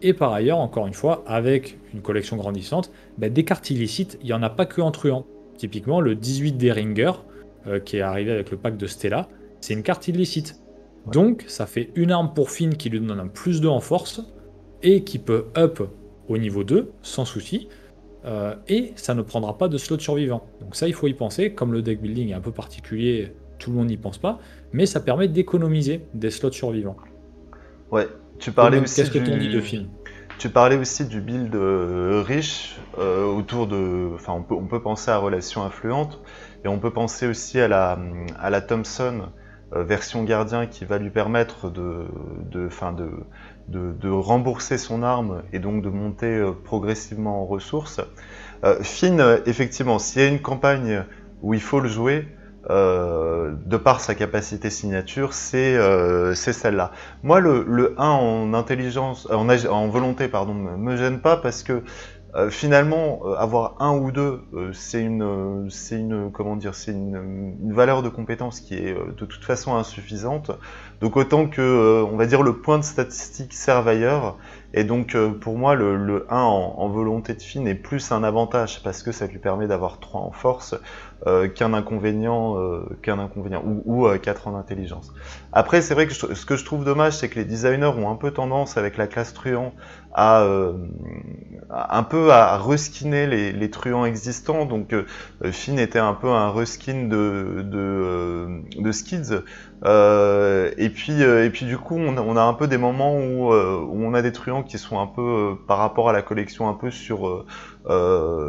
Et par ailleurs, encore une fois, avec une collection grandissante, bah, des cartes illicites, il n'y en a pas que en truand. Typiquement, le 18 des Ringer, qui est arrivé avec le pack de Stella, c'est une carte illicite.
Ouais.
Donc, ça fait une arme pour Finn qui lui donne un plus 2 en force, et qui peut up au niveau 2, sans souci, et ça ne prendra pas de slot survivant. Donc ça, il faut y penser, comme le deck building est un peu particulier, tout le monde n'y pense pas, mais ça permet d'économiser des slots survivants.
Ouais. Tu parlais
Domaine,
aussi
qu'est-ce que t'en dis de
du,
Finn?
Tu parlais aussi du build riche autour de. Enfin, on peut penser à Relation Influente et on peut penser aussi à la Thompson version gardien qui va lui permettre enfin, de rembourser son arme et donc de monter progressivement en ressources. Finn, effectivement, s'il y a une campagne où il faut le jouer, de par sa capacité signature, c'est celle-là. Moi, le 1 en intelligence, en volonté, pardon, me gêne pas parce que finalement, avoir un ou deux, comment dire, c'est une valeur de compétence qui est de toute façon insuffisante. Donc autant que, on va dire, le point de statistique serve ailleurs. Et donc pour moi, le 1 en volonté de Finn est plus un avantage parce que ça lui permet d'avoir 3 en force qu'un inconvénient, ou 4 en intelligence. Après, c'est vrai que ce que je trouve dommage, c'est que les designers ont un peu tendance avec la classe truand à un peu à reskiner les truands existants. Donc Finn était un peu un reskin de Skids. Et puis du coup, on a un peu des moments où on a des truands qui sont un peu par rapport à la collection un peu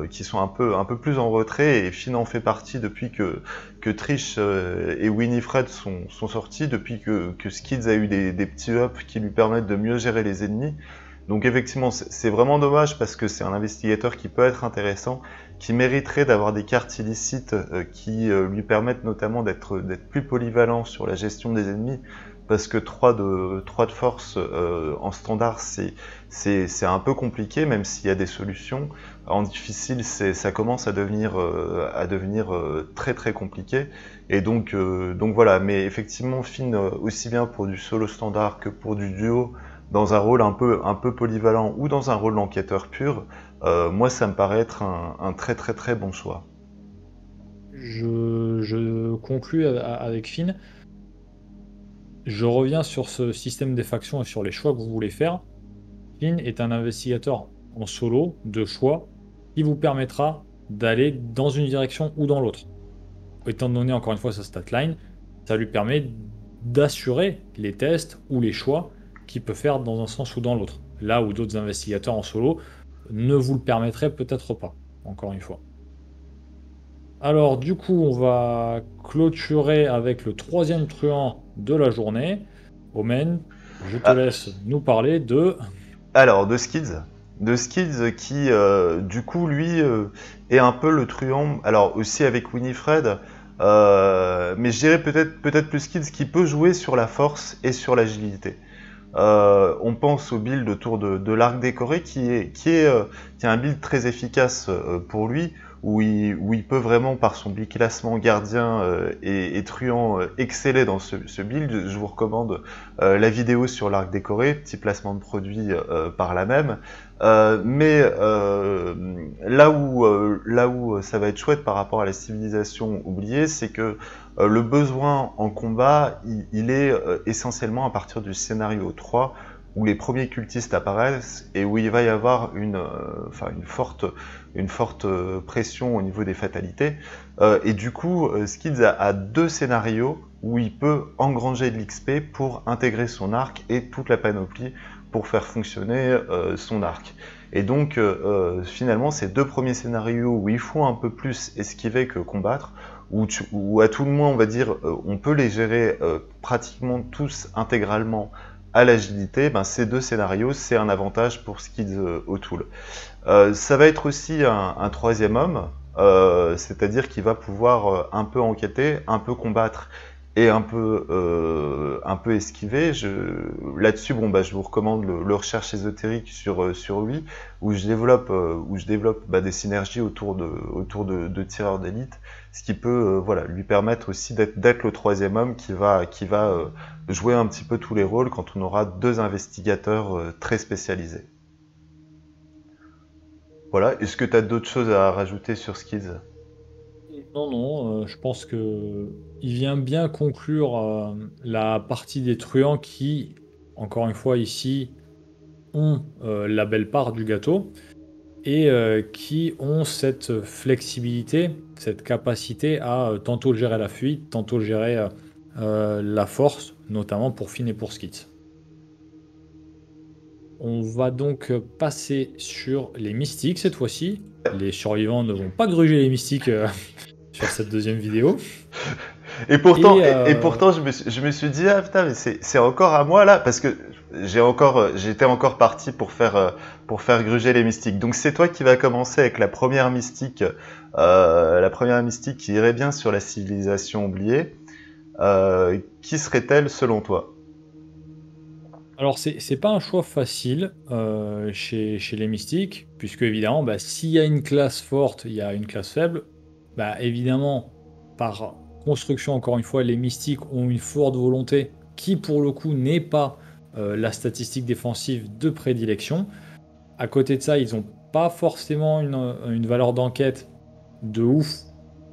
qui sont un peu plus en retrait. Et Finn en fait partie depuis que Trish et Winifred sont sortis, depuis que Skids a eu des petits ups qui lui permettent de mieux gérer les ennemis. Donc effectivement, c'est vraiment dommage parce que c'est un investigateur qui peut être intéressant, qui mériterait d'avoir des cartes illicites qui lui permettent notamment d'être plus polyvalent sur la gestion des ennemis, parce que 3 de force en standard, c'est un peu compliqué, même s'il y a des solutions. En difficile, ça commence à devenir très très compliqué. Et donc voilà, mais effectivement, Finn, aussi bien pour du solo standard que pour du duo, dans un rôle un peu polyvalent ou dans un rôle d'enquêteur pur, moi ça me paraît être un très très très bon choix.
Je conclus avec Finn. Je reviens sur ce système des factions et sur les choix que vous voulez faire. Finn est un investigateur en solo de choix qui vous permettra d'aller dans une direction ou dans l'autre. Étant donné encore une fois sa statline, ça lui permet d'assurer les tests ou les choix qu'il peut faire dans un sens ou dans l'autre. Là où d'autres investigateurs en solo ne vous le permettraient peut-être pas, encore une fois. Alors du coup, on va clôturer avec le troisième truand de la journée. Omen, je te
Ah,
laisse nous parler de...
alors, de Skids qui, du coup, lui, est un peu le truand, alors aussi avec Winifred, mais je dirais peut-être plus Skids qui peut jouer sur la force et sur l'agilité. On pense au build autour de l'arc décoré qui est un build très efficace pour lui, où il peut vraiment, par son biclassement gardien et truand, exceller dans ce build. Je vous recommande la vidéo sur l'arc décoré, petit placement de produit par là même. Mais là où ça va être chouette par rapport à la civilisation oubliée, c'est que le besoin en combat, il est essentiellement à partir du scénario 3, où les premiers cultistes apparaissent et où il va y avoir une forte pression au niveau des fatalités. Et du coup, Skids a deux scénarios où il peut engranger de l'XP pour intégrer son arc et toute la panoplie pour faire fonctionner son arc. Et donc, finalement, ces deux premiers scénarios où il faut un peu plus esquiver que combattre, où à tout le moins, on va dire, on peut les gérer pratiquement tous intégralement à l'agilité, ben, ces deux scénarios, c'est un avantage pour Skids O'Toole. Ça va être aussi un troisième homme, c'est-à-dire qu'il va pouvoir un peu enquêter, un peu combattre et un peu esquiver. Là-dessus, bon, bah, je vous recommande le recherche ésotérique sur lui, où je développe bah, des synergies autour de tireurs d'élite, ce qui peut voilà, lui permettre aussi d'être le troisième homme qui va jouer un petit peu tous les rôles quand on aura deux investigateurs très spécialisés. Voilà, est-ce que tu as d'autres choses à rajouter sur Skids?
Non, non, je pense que il vient bien conclure la partie des truands qui, encore une fois ici, ont la belle part du gâteau et qui ont cette flexibilité, cette capacité à tantôt gérer la fuite, tantôt gérer la force, notamment pour Finn et pour Skits. On va donc passer sur les mystiques cette fois-ci. Les survivants ne vont pas gruger les mystiques sur cette deuxième vidéo.
Et pourtant, je me suis dit, ah putain, mais c'est encore à moi là, parce que j'étais encore parti pour faire gruger les mystiques. Donc c'est toi qui vas commencer avec la première mystique qui irait bien sur la civilisation oubliée. Qui serait-elle selon toi?
Alors c'est pas un choix facile chez les mystiques, puisque évidemment, bah, s'il y a une classe forte, il y a une classe faible. Bah, évidemment, par construction, encore une fois, les mystiques ont une forte volonté qui, pour le coup, n'est pas la statistique défensive de prédilection. À côté de ça, ils n'ont pas forcément une valeur d'enquête de ouf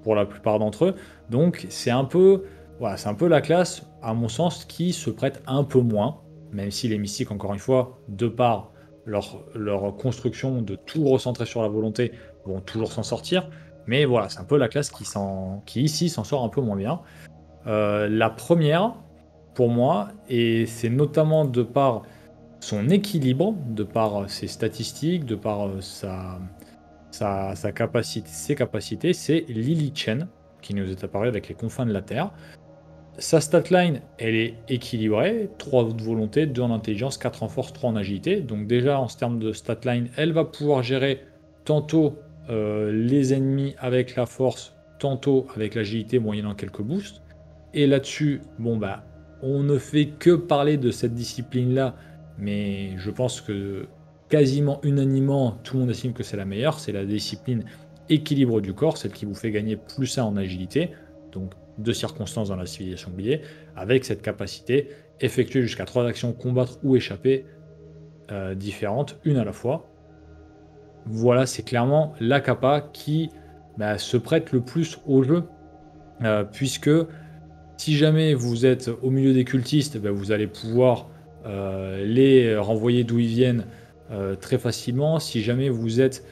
pour la plupart d'entre eux. Donc c'est un peu, voilà, c'est un peu la classe, à mon sens, qui se prête un peu moins, même si les mystiques, encore une fois, de par leur construction de tout recentrer sur la volonté, vont toujours s'en sortir. Mais voilà, c'est un peu la classe qui ici s'en sort un peu moins bien. La première, pour moi, et c'est notamment de par son équilibre, de par ses statistiques, de par sa capacité, ses capacités, c'est Lily Chen, qui nous est apparue avec les confins de la Terre. Sa statline, elle est équilibrée, 3 de volonté, 2 en intelligence, 4 en force, 3 en agilité. Donc déjà, en termes de statline, elle va pouvoir gérer tantôt les ennemis avec la force, tantôt avec l'agilité, moyennant quelques boosts. Et là-dessus, bon bah, on ne fait que parler de cette discipline-là, mais je pense que quasiment unanimement, tout le monde estime que c'est la meilleure. C'est la discipline équilibre du corps, celle qui vous fait gagner plus 1 en agilité. Donc de circonstances dans la civilisation oubliée, avec cette capacité, effectuer jusqu'à 3 actions, combattre ou échapper différentes, une à la fois. Voilà, c'est clairement la capa qui se prête le plus au jeu, puisque si jamais vous êtes au milieu des cultistes, vous allez pouvoir les renvoyer d'où ils viennent très facilement. Si jamais vous êtes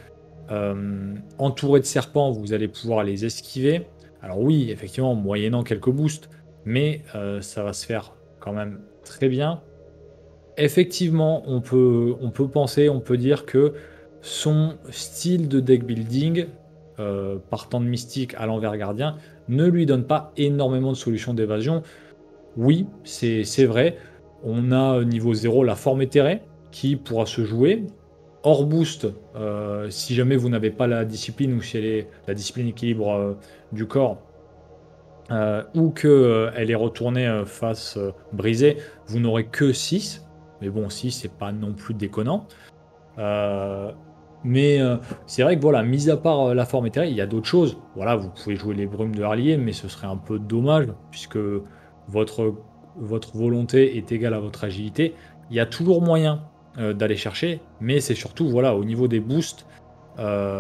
entouré de serpents, vous allez pouvoir les esquiver. Alors oui, effectivement, moyennant quelques boosts, mais ça va se faire quand même très bien. Effectivement, on peut penser, on peut dire que son style de deck building, partant de mystique à l'envers gardien, ne lui donne pas énormément de solutions d'évasion. Oui, c'est vrai. On a niveau 0 la forme éthérée qui pourra se jouer. Hors boost, si jamais vous n'avez pas la discipline ou si elle est la discipline équilibre du corps, ou qu'elle est retournée face brisée, vous n'aurez que 6. Mais bon, 6, c'est pas non plus déconnant. Mais c'est vrai que voilà, mis à part la forme éthérée, il y a d'autres choses. Voilà, vous pouvez jouer les brumes de Harlier, mais ce serait un peu dommage, puisque votre, votre volonté est égale à votre agilité. Il y a toujours moyen d'aller chercher, mais c'est surtout, voilà, au niveau des boosts,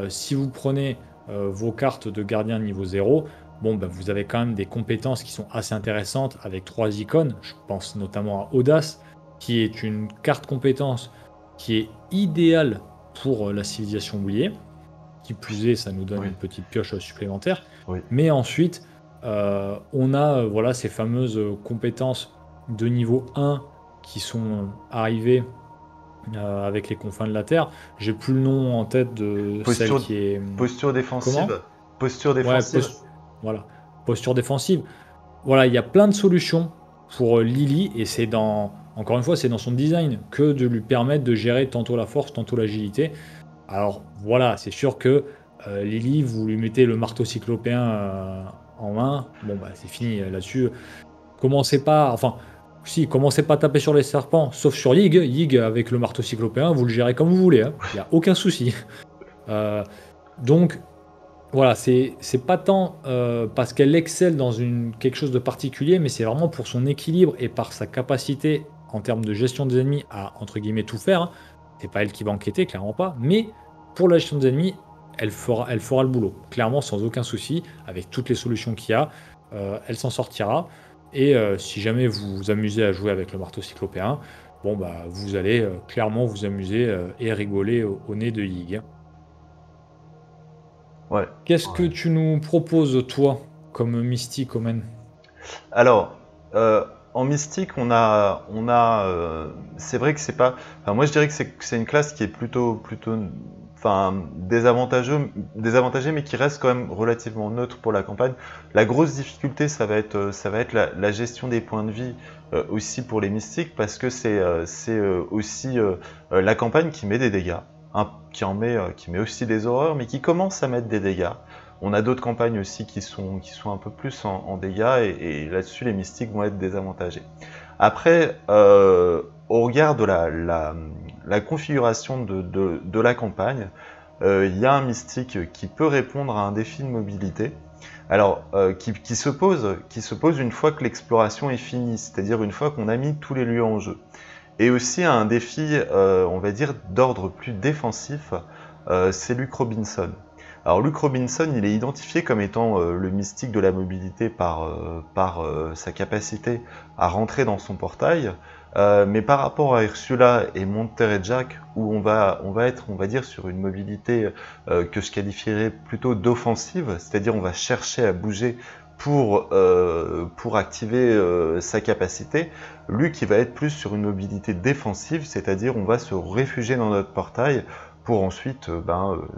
si vous prenez vos cartes de gardien niveau 0, bon, vous avez quand même des compétences qui sont assez intéressantes avec 3 icônes. Je pense notamment à Audace, qui est une carte compétence qui est idéale pour la civilisation oubliée. Qui plus est, ça nous donne
Oui,
une petite pioche supplémentaire.
oui,
Mais ensuite, on a voilà, ces fameuses compétences de niveau 1 qui sont arrivées avec les confins de la Terre. J'ai plus le nom en tête de celle
posture,
qui est...
posture
Comment?
défensive, posture
Ouais,
défensive.
voilà. Posture défensive. Voilà, il y a plein de solutions pour Lily, et c'est dans, encore une fois, c'est dans son design que de lui permettre de gérer tantôt la force, tantôt l'agilité. Alors voilà, c'est sûr que Lily, vous lui mettez le marteau cyclopéen en main, bon bah c'est fini là-dessus. Commencez pas, enfin, si, commencez pas à taper sur les serpents, sauf sur Yig. Yig, avec le marteau cyclopéen, vous le gérez comme vous voulez, hein. Il n'y a aucun souci. Euh, donc, voilà, c'est pas tant parce qu'elle excelle dans quelque chose de particulier, mais c'est vraiment pour son équilibre et par sa capacité en termes de gestion des ennemis à, entre guillemets, tout faire, hein. C'est pas elle qui va enquêter, clairement pas, mais pour la gestion des ennemis, elle fera le boulot, clairement, sans aucun souci, avec toutes les solutions qu'il y a, elle s'en sortira. Et si jamais vous vous amusez à jouer avec le marteau cyclopéen, bon bah vous allez clairement vous amuser et rigoler au nez de Yig.
Ouais.
Qu'est-ce que
Ouais.
tu nous proposes, toi, comme mystique, Omen?
Alors, en mystique, c'est vrai que c'est pas. Enfin, moi, je dirais que c'est une classe qui est plutôt, enfin, désavantagée, mais qui reste quand même relativement neutre pour la campagne. La grosse difficulté, ça va être la gestion des points de vie aussi pour les mystiques, parce que c'est aussi la campagne qui met des dégâts, hein, qui met aussi des horreurs, mais qui commence à mettre des dégâts. On a d'autres campagnes aussi qui sont un peu plus en dégâts, et là-dessus, les mystiques vont être désavantagés. Après, au regard de la configuration de la campagne, il y a un mystique qui peut répondre à un défi de mobilité, alors qui se pose une fois que l'exploration est finie, c'est-à-dire une fois qu'on a mis tous les lieux en jeu. Et aussi un défi, on va dire, d'ordre plus défensif, c'est Luke Robinson. Alors Luke Robinson, il est identifié comme étant le mystique de la mobilité par sa capacité à rentrer dans son portail, mais par rapport à Ursula et Monterey Jack, où on va être, on va dire, sur une mobilité que je qualifierais plutôt d'offensive, c'est-à-dire on va chercher à bouger pour activer sa capacité. Luke, il va être plus sur une mobilité défensive, c'est-à-dire on va se réfugier dans notre portail pour ensuite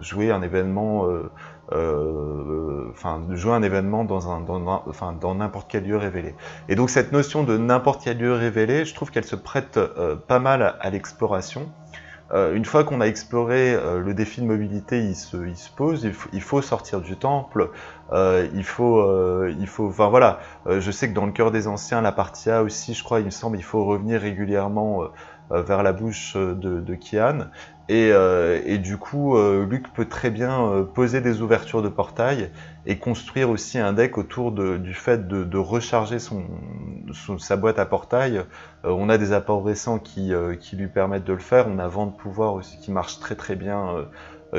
jouer un événement, jouer un événement dans n'importe quel lieu révélé. Et donc cette notion de n'importe quel lieu révélé, je trouve qu'elle se prête pas mal à l'exploration. Une fois qu'on a exploré le défi de mobilité, il se pose, il faut sortir du temple, enfin voilà, je sais que dans le cœur des anciens, la partie A aussi, je crois, il me semble, il faut revenir régulièrement vers la bouche de Kian, et du coup, Luc peut très bien poser des ouvertures de portail et construire aussi un deck autour du fait de recharger sa boîte à portail. On a des apports récents qui lui permettent de le faire. On a Vent de pouvoir aussi qui marche très très bien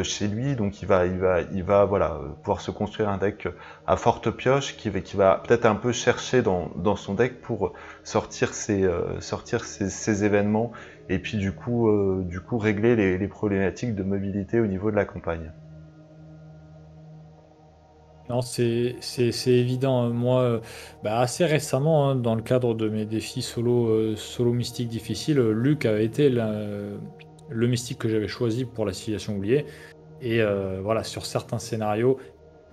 chez lui. Donc il va voilà, pouvoir se construire un deck à forte pioche qui va peut-être un peu chercher dans son deck pour sortir ses événements, et puis du coup régler les problématiques de mobilité au niveau de la campagne.
Non, c'est évident. Moi, bah, assez récemment, hein, dans le cadre de mes défis solo mystique difficiles, Luc avait été le mystique que j'avais choisi pour la civilisation oubliée. Et voilà, sur certains scénarios,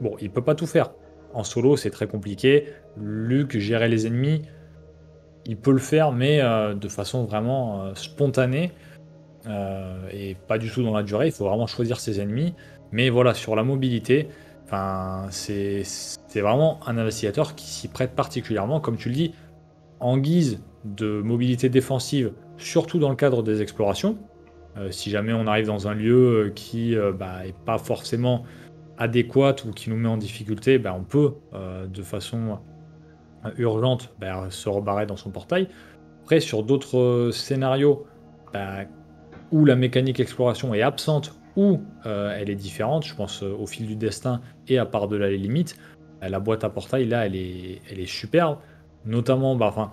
bon, il peut pas tout faire. En solo, c'est très compliqué. Luc, gérer les ennemis, il peut le faire, mais de façon vraiment spontanée et pas du tout dans la durée. Il faut vraiment choisir ses ennemis. Mais voilà, sur la mobilité, enfin, c'est vraiment un investigateur qui s'y prête particulièrement, comme tu le dis, en guise de mobilité défensive, surtout dans le cadre des explorations. Si jamais on arrive dans un lieu qui bah, est pas forcément adéquate ou qui nous met en difficulté, bah, on peut de façon urgente bah, se rebarrer dans son portail. Après, sur d'autres scénarios bah, où la mécanique exploration est absente ou elle est différente, je pense au fil du destin et à par-delà les limites, la boîte à portail, là, elle est superbe. Notamment, bah, enfin,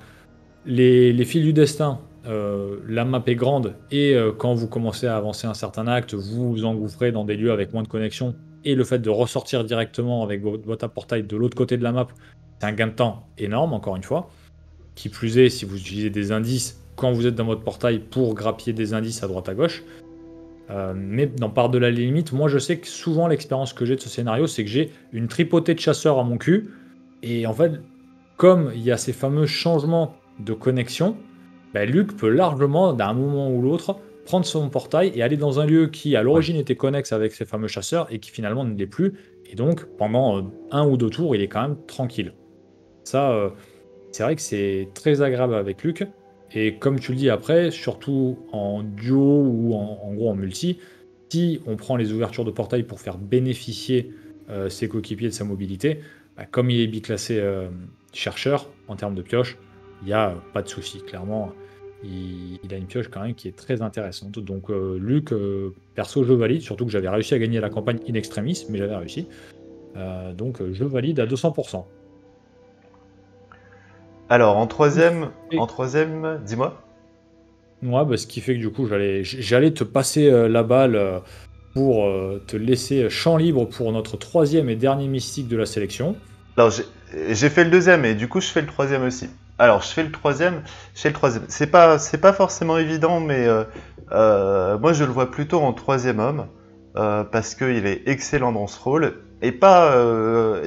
les fils du destin, la map est grande et quand vous commencez à avancer un certain acte, vous vous engouffrez dans des lieux avec moins de connexion. Et le fait de ressortir directement avec votre portail de l'autre côté de la map, c'est un gain de temps énorme, encore une fois. Qui plus est, si vous utilisez des indices quand vous êtes dans votre portail pour grappiller des indices à droite à gauche. Mais dans par-delà les limites, moi je sais que souvent l'expérience que j'ai de ce scénario, c'est que j'ai une tripotée de chasseurs à mon cul. Et en fait, comme il y a ces fameux changements de connexion, bah, Luc peut largement, d'un moment ou l'autre, prendre son portail et aller dans un lieu qui à
Ouais.
l'origine était connexe avec ces fameux chasseurs et qui finalement ne l'est plus. Et donc pendant un ou deux tours, il est quand même tranquille. Ça, c'est vrai que c'est très agréable avec Luc. Et comme tu le dis après, surtout en duo ou en gros en multi, si on prend les ouvertures de portail pour faire bénéficier ses coéquipiers de sa mobilité, bah, comme il est biclassé chercheur en termes de pioche, il n'y a pas de souci. Clairement, il a une pioche quand même qui est très intéressante. Donc Luc, perso, je valide, surtout que j'avais réussi à gagner la campagne in extremis, mais j'avais réussi. Donc je valide à 200%.
Alors,
Et
en troisième, dis-moi.
ouais, bah, ce qui fait que du coup, j'allais te passer la balle pour te laisser champ libre pour notre troisième et dernier mystique de la sélection.
Alors, j'ai fait le deuxième et du coup, je fais le troisième aussi. Alors, je fais le troisième. C'est pas forcément évident, mais moi, je le vois plutôt en troisième homme parce qu'il est excellent dans ce rôle et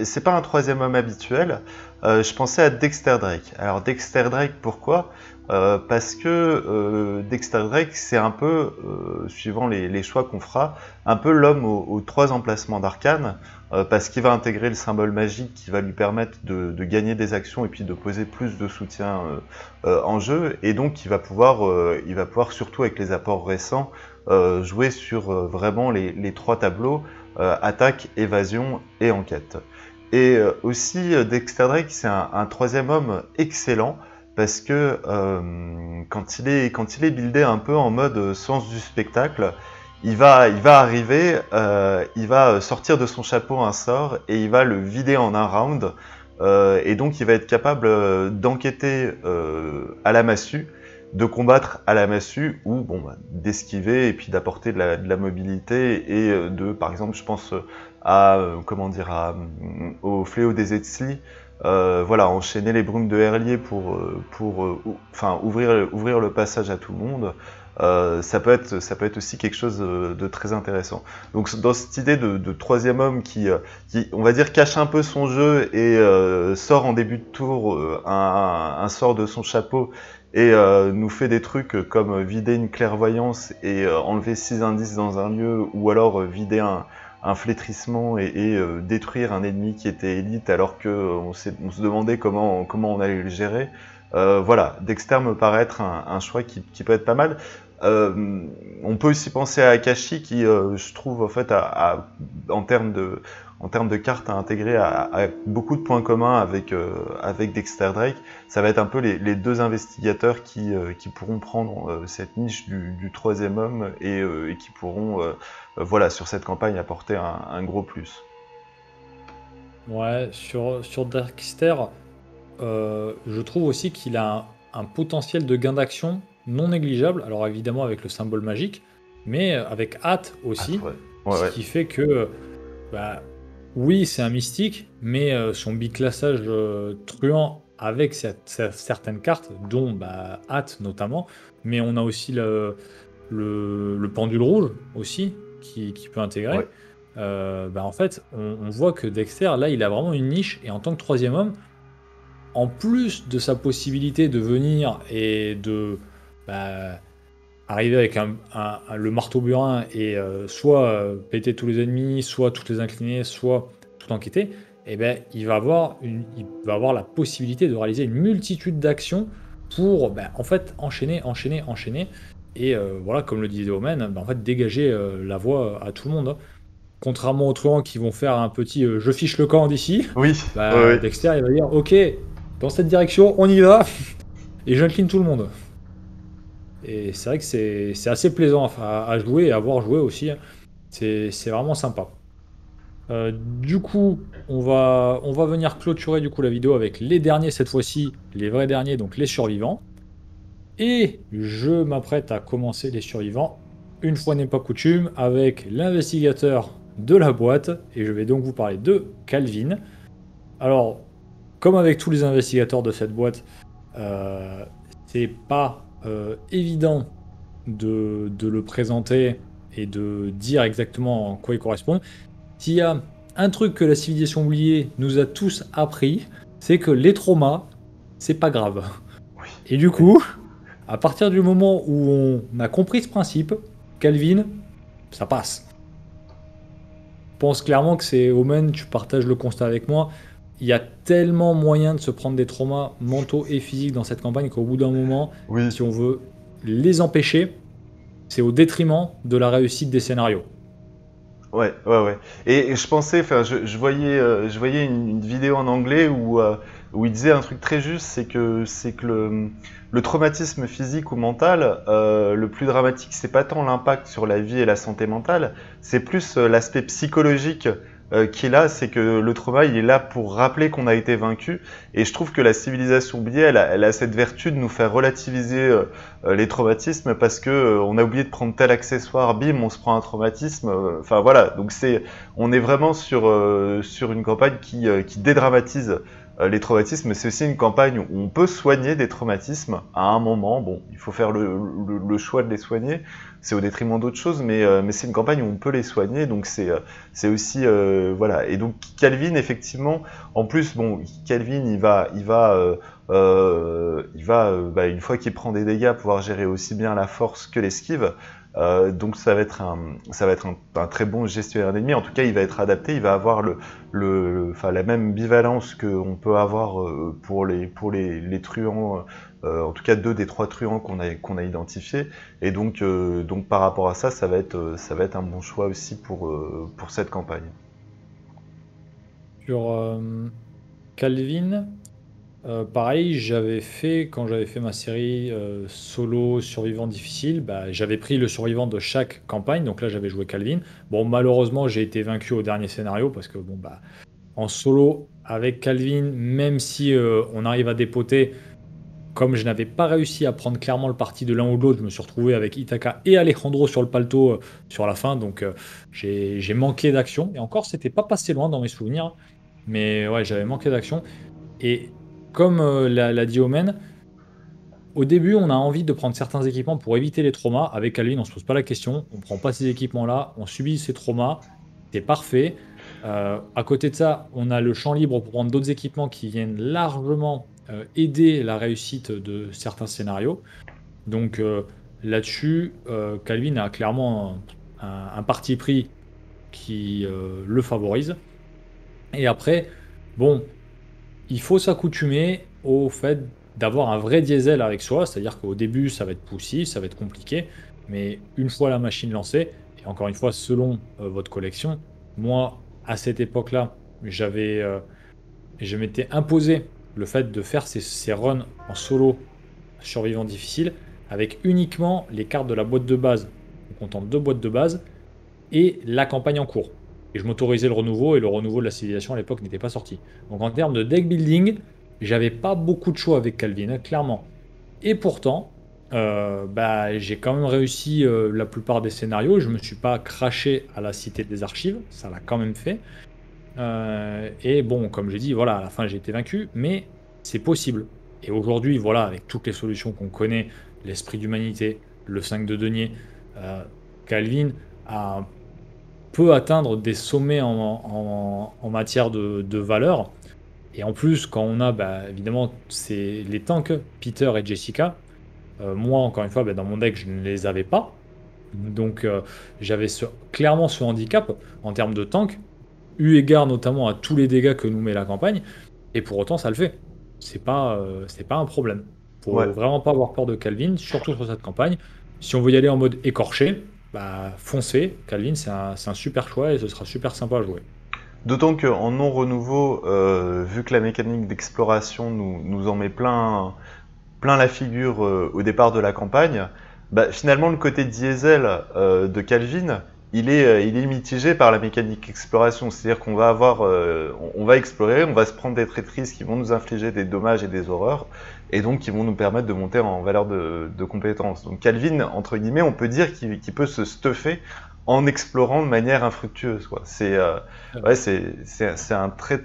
c'est pas un troisième homme habituel. Je pensais à Dexter Drake. Alors, Dexter Drake, pourquoi? Parce que Dexter Drake, c'est un peu, suivant les choix qu'on fera, un peu l'homme aux trois emplacements d'arcane. Parce qu'il va intégrer le symbole magique qui va lui permettre de gagner des actions et puis de poser plus de soutien en jeu. Et donc il va pouvoir surtout avec les apports récents, jouer sur vraiment les trois tableaux, attaque, évasion et enquête. Et aussi Dexter Drake, c'est un troisième homme excellent parce que quand il est buildé un peu en mode sens du spectacle, il va arriver, il va sortir de son chapeau un sort et il va le vider en un round. Et donc il va être capable d'enquêter à la massue, de combattre à la massue ou bon, bah, d'esquiver et puis d'apporter de la mobilité et par exemple, je pense au fléau des Eztli. Voilà, enchaîner les brumes de Herlier enfin, ouvrir le passage à tout le monde. Ça peut être aussi quelque chose de très intéressant. Donc dans cette idée de troisième homme qui, on va dire, cache un peu son jeu et sort en début de tour un sort de son chapeau et nous fait des trucs comme vider une clairvoyance et enlever 6 indices dans un lieu ou alors vider un flétrissement et détruire un ennemi qui était élite alors qu'on se demandait comment on allait le gérer. Voilà, Dexter me paraît être un choix qui peut être pas mal. On peut aussi penser à Akashi qui, je trouve, en fait, en termes de cartes à intégrer, a beaucoup de points communs avec Dexter Drake. Ça va être un peu les deux investigateurs qui pourront prendre cette niche du troisième homme et qui pourront, voilà, sur cette campagne, apporter un gros plus.
Ouais, sur Darkster, je trouve aussi qu'il a un potentiel de gain d'action non négligeable. Alors évidemment avec le symbole magique, mais avec hâte
Ah,
aussi.
ouais,
Ce
ouais,
qui fait que, bah, oui, c'est un mystique, mais son biclassage truand avec certaines cartes, dont bah, hâte notamment, mais on a aussi le pendule rouge aussi qui peut intégrer.
ouais,
Bah, en fait, on voit que Dexter, là, il a vraiment une niche, et en tant que troisième homme, en plus de sa possibilité de venir et de bah, arriver avec le marteau burin et soit péter tous les ennemis, soit toutes les incliner, soit tout enquêter, et ben, il va avoir la possibilité de réaliser une multitude d'actions pour en fait enchaîner, enchaîner, enchaîner. Et voilà, comme le disait Omen, en fait, dégager la voie à tout le monde, hein. Contrairement aux truands qui vont faire un petit je fiche le camp d'ici,
oui,
bah,
oui.
Dexter il va dire ok, dans cette direction, on y va, et j'incline tout le monde. Et c'est vrai que c'est assez plaisant à jouer et à voir jouer aussi, hein. C'est vraiment sympa. Du coup, on va venir clôturer du coup la vidéo avec les derniers cette fois-ci, les vrais derniers, donc les survivants. Et je m'apprête à commencer les survivants, une fois n'est pas coutume, avec l'investigateur de la boîte, et je vais donc vous parler de Calvin. Alors, comme avec tous les investigateurs de cette boîte, euh, c'est pas évident de le présenter et de dire exactement en quoi il correspond. S'il y a un truc que la civilisation oubliée nous a tous appris, c'est que les traumas, c'est pas grave.
Oui,
Et du
oui.
coup, à partir du moment où on a compris ce principe, Calvin, ça passe. Je pense clairement que c'est Omen, tu partages le constat avec moi. Il y a tellement moyen de se prendre des traumas mentaux et physiques dans cette campagne qu'au bout d'un moment,
Oui,
si on veut les empêcher, c'est au détriment de la réussite des scénarios.
ouais, ouais, ouais. Et je pensais, enfin, je voyais une vidéo en anglais où il disait un truc très juste, c'est que le traumatisme physique ou mental, le plus dramatique, c'est pas tant l'impact sur la vie et la santé mentale, c'est plus l'aspect psychologique qui est là, c'est que le trauma, il est là pour rappeler qu'on a été vaincu. Et je trouve que la civilisation oubliée, elle a cette vertu de nous faire relativiser les traumatismes parce que on a oublié de prendre tel accessoire, bim, on se prend un traumatisme. Enfin voilà, donc on est vraiment sur une campagne qui dédramatise les traumatismes. C'est aussi une campagne où on peut soigner des traumatismes à un moment. Bon, il faut faire le choix de les soigner. C'est au détriment d'autres choses, mais c'est une campagne où on peut les soigner, donc c'est aussi voilà. Et donc Calvin, effectivement, en plus, bon, Calvin, bah, une fois qu'il prend des dégâts, pouvoir gérer aussi bien la force que l'esquive. Donc ça va être un très bon gestionnaire d'ennemis. En tout cas, il va être adapté, il va avoir enfin, la même bivalence qu'on peut avoir pour les truands. En tout cas, 2 des 3 truands qu'on a identifiés. Et donc par rapport à ça, ça va être un bon choix aussi pour cette campagne.
Sur Calvin, pareil, quand j'avais fait ma série solo survivant difficile, bah, j'avais pris le survivant de chaque campagne, donc là j'avais joué Calvin. Bon, malheureusement, j'ai été vaincu au dernier scénario parce que bon, bah, en solo avec Calvin, même si on arrive à dépoter, comme je n'avais pas réussi à prendre clairement le parti de l'un ou de l'autre, je me suis retrouvé avec Itaka et Alejandro sur le palto sur la fin, donc j'ai manqué d'action. Et encore, c'était pas passé loin dans mes souvenirs, mais ouais, j'avais manqué d'action. Et comme l'a dit Omen, au début, on a envie de prendre certains équipements pour éviter les traumas. Avec Calvin, on ne se pose pas la question, on ne prend pas ces équipements-là, on subit ces traumas, c'est parfait. À côté de ça, on a le champ libre pour prendre d'autres équipements qui viennent largement aider la réussite de certains scénarios. Donc là-dessus, Calvin a clairement un parti pris qui le favorise. Et après, bon, il faut s'accoutumer au fait d'avoir un vrai diesel avec soi, c'est-à-dire qu'au début, ça va être poussif, ça va être compliqué, mais une fois la machine lancée, et encore une fois, selon votre collection, moi, à cette époque-là, je m'étais imposé le fait de faire ces runs en solo survivant difficile avec uniquement les cartes de la boîte de base, en comptant 2 boîtes de base, et la campagne en cours. Et je m'autorisais le renouveau, et le renouveau de la civilisation à l'époque n'était pas sorti. Donc en termes de deck building, j'avais pas beaucoup de choix avec Calvin, hein, clairement. Et pourtant, bah, j'ai quand même réussi la plupart des scénarios. Je me suis pas craché à la Cité des Archives, ça l'a quand même fait. Et bon, comme j'ai dit, voilà, à la fin j'ai été vaincu, mais c'est possible. Et aujourd'hui, voilà, avec toutes les solutions qu'on connaît, l'esprit d'humanité, le 5 de denier, euh, Calvin a peut atteindre des sommets en matière de valeur. Et en plus, quand on a, bah, évidemment, c'est les tanks, Peter et Jessica, moi, encore une fois, bah, dans mon deck, je ne les avais pas. Donc, j'avais clairement ce handicap en termes de tank, eu égard notamment à tous les dégâts que nous met la campagne. Et pour autant, ça le fait. C'est pas un problème.
Ouais.
Faut vraiment pas avoir peur de Calvin, surtout sur cette campagne. Si on veut y aller en mode écorché, bah foncez. Calvin, c'est un super choix et ce sera super sympa à jouer.
D'autant qu'en non-renouveau, vu que la mécanique d'exploration nous en met plein la figure au départ de la campagne, bah, finalement le côté diesel de Calvin, il est mitigé par la mécanique exploration. C'est-à-dire qu'on va avoir, on va explorer, on va se prendre des traîtrises qui vont nous infliger des dommages et des horreurs, et donc qui vont nous permettre de monter en valeur de compétences. Donc Calvin, entre guillemets, on peut dire qu'il peut se stuffer en explorant de manière infructueuse, quoi. Ouais, c'est un très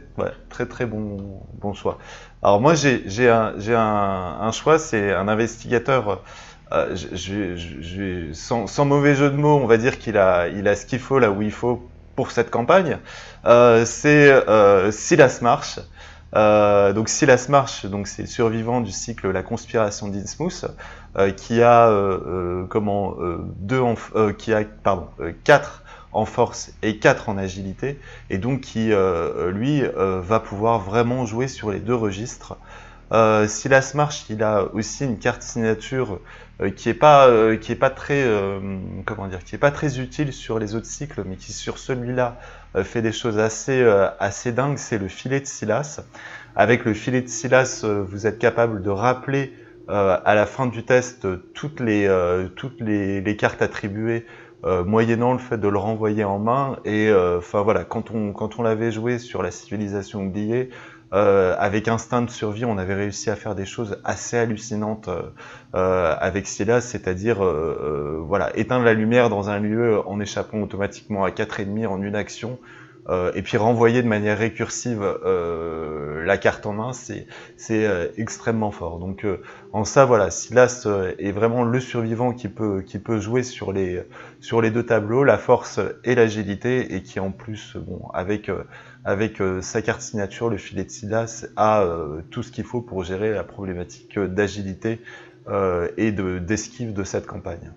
très bon choix. Alors moi j'ai un choix, c'est un investigateur. Sans mauvais jeu de mots, on va dire il a ce qu'il faut là où il faut pour cette campagne. C'est Silas Marsh. Donc Silas Marsh, donc c'est le survivant du cycle La Conspiration d'Innsmouth, qui a quatre en force et 4 en agilité, et donc qui lui va pouvoir vraiment jouer sur les deux registres. Silas Marsh, il a aussi une carte signature qui est pas très qui est pas très utile sur les autres cycles, mais qui sur celui-là fait des choses assez dingues. C'est le filet de Silas. Avec le filet de Silas, vous êtes capable de rappeler à la fin du test toutes les cartes attribuées, moyennant le fait de le renvoyer en main. Et enfin voilà, quand on l'avait joué sur la civilisation oubliée, avec instinct de survie, on avait réussi à faire des choses assez hallucinantes avec Silas, c'est-à-dire voilà, éteindre la lumière dans un lieu en échappant automatiquement à 4 ennemis en une action, et puis renvoyer de manière récursive la carte en main, c'est extrêmement fort. Donc en ça, voilà, Silas est vraiment le survivant qui peut jouer sur les deux tableaux, la force et l'agilité, et qui en plus, bon, avec sa carte signature, le filet de Silas, a tout ce qu'il faut pour gérer la problématique d'agilité et d'esquive de cette campagne.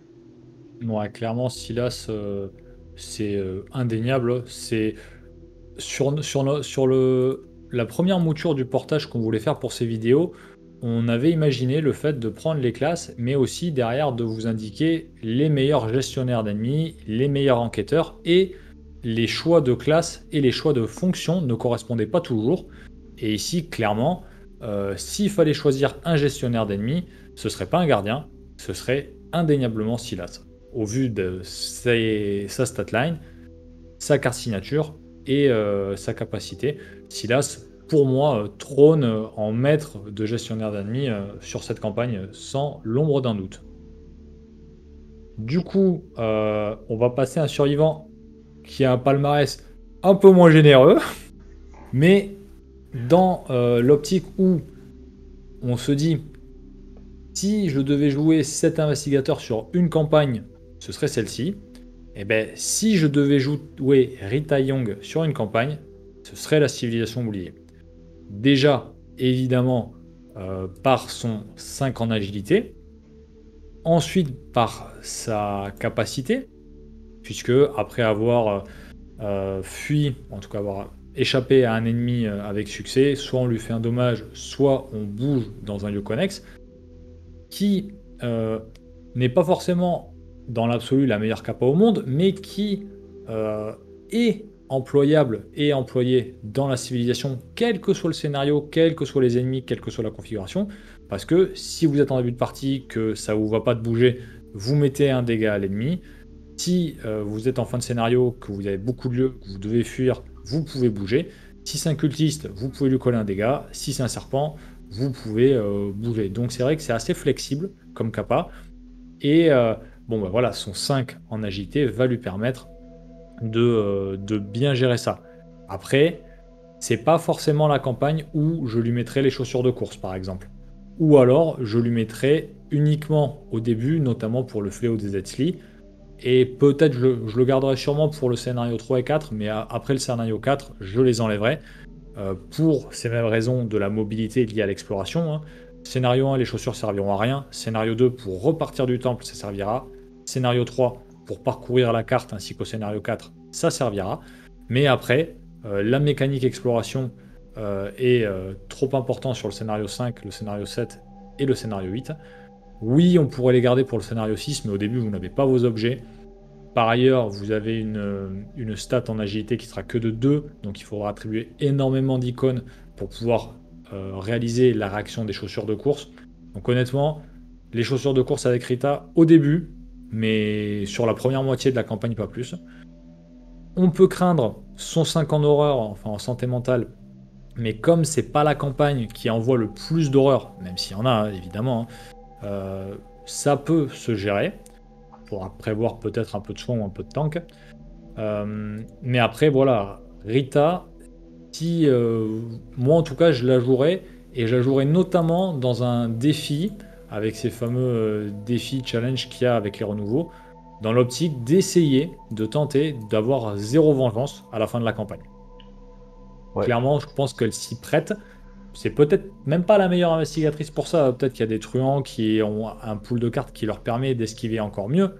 Ouais, clairement, Silas, c'est indéniable. C'est la première mouture du portage qu'on voulait faire pour ces vidéos, on avait imaginé le fait de prendre les classes, mais aussi derrière de vous indiquer les meilleurs gestionnaires d'ennemis, les meilleurs enquêteurs, et les choix de classe et les choix de fonction ne correspondaient pas toujours. Et ici, clairement, s'il fallait choisir un gestionnaire d'ennemis, ce serait pas un gardien, ce serait indéniablement Silas. Au vu de sa statline, sa carte signature et sa capacité, Silas, pour moi, trône en maître de gestionnaire d'ennemis sur cette campagne sans l'ombre d'un doute. Du coup, on va passer à un survivant qui a un palmarès un peu moins généreux, mais dans l'optique où on se dit, si je devais jouer cet investigateur sur une campagne, ce serait celle-ci. Et bien, si je devais jouer Rita Young sur une campagne, ce serait la civilisation oubliée. Déjà, évidemment, par son 5 en agilité. Ensuite, par sa capacité, puisque après avoir fui, en tout cas avoir échappé à un ennemi avec succès, soit on lui fait un dommage, soit on bouge dans un lieu connexe, qui n'est pas forcément dans l'absolu la meilleure capa au monde, mais qui est employable et employé dans la civilisation, quel que soit le scénario, quels que soient les ennemis, quelle que soit la configuration, parce que si vous êtes en début de partie, que ça vous va pas de bouger, vous mettez un dégât à l'ennemi. Si vous êtes en fin de scénario, que vous avez beaucoup de lieux, que vous devez fuir, vous pouvez bouger. Si c'est un cultiste, vous pouvez lui coller un dégât. Si c'est un serpent, vous pouvez bouger. Donc c'est vrai que c'est assez flexible comme capa. Et bon bah voilà, son 5 en agilité va lui permettre de bien gérer ça. Après, c'est pas forcément la campagne où je lui mettrai les chaussures de course par exemple. Ou alors je lui mettrai uniquement au début, notamment pour le fléau des Eztli. Et peut-être je le garderai sûrement pour le scénario 3 et 4, mais après le scénario 4, je les enlèverai. Pour ces mêmes raisons de la mobilité liée à l'exploration. Hein. Scénario 1, les chaussures serviront à rien. Scénario 2, pour repartir du temple, ça servira. Scénario 3, pour parcourir la carte, ainsi qu'au scénario 4, ça servira. Mais après, la mécanique exploration est trop importante sur le scénario 5, le scénario 7 et le scénario 8. Oui, on pourrait les garder pour le scénario 6, mais au début, vous n'avez pas vos objets. Par ailleurs, vous avez une stat en agilité qui sera que de 2, donc il faudra attribuer énormément d'icônes pour pouvoir réaliser la réaction des chaussures de course. Donc honnêtement, les chaussures de course avec Rita au début, mais sur la première moitié de la campagne, pas plus. On peut craindre son 5 en horreur, enfin en santé mentale, mais comme c'est pas la campagne qui envoie le plus d'horreur, même s'il y en a hein, évidemment, hein, ça peut se gérer. Il faudra prévoir peut-être un peu de soin ou un peu de tank. Mais après, voilà, Rita, si moi en tout cas je la jouerai, et je la jouerai notamment dans un défi, avec ces fameux défis challenge qu'il y a avec les renouveaux, dans l'optique d'essayer, de tenter d'avoir zéro vengeance à la fin de la campagne.
Ouais,
Clairement, je pense qu'elle s'y prête. C'est peut-être même pas la meilleure investigatrice pour ça. Peut-être qu'il y a des truands qui ont un pool de cartes qui leur permet d'esquiver encore mieux.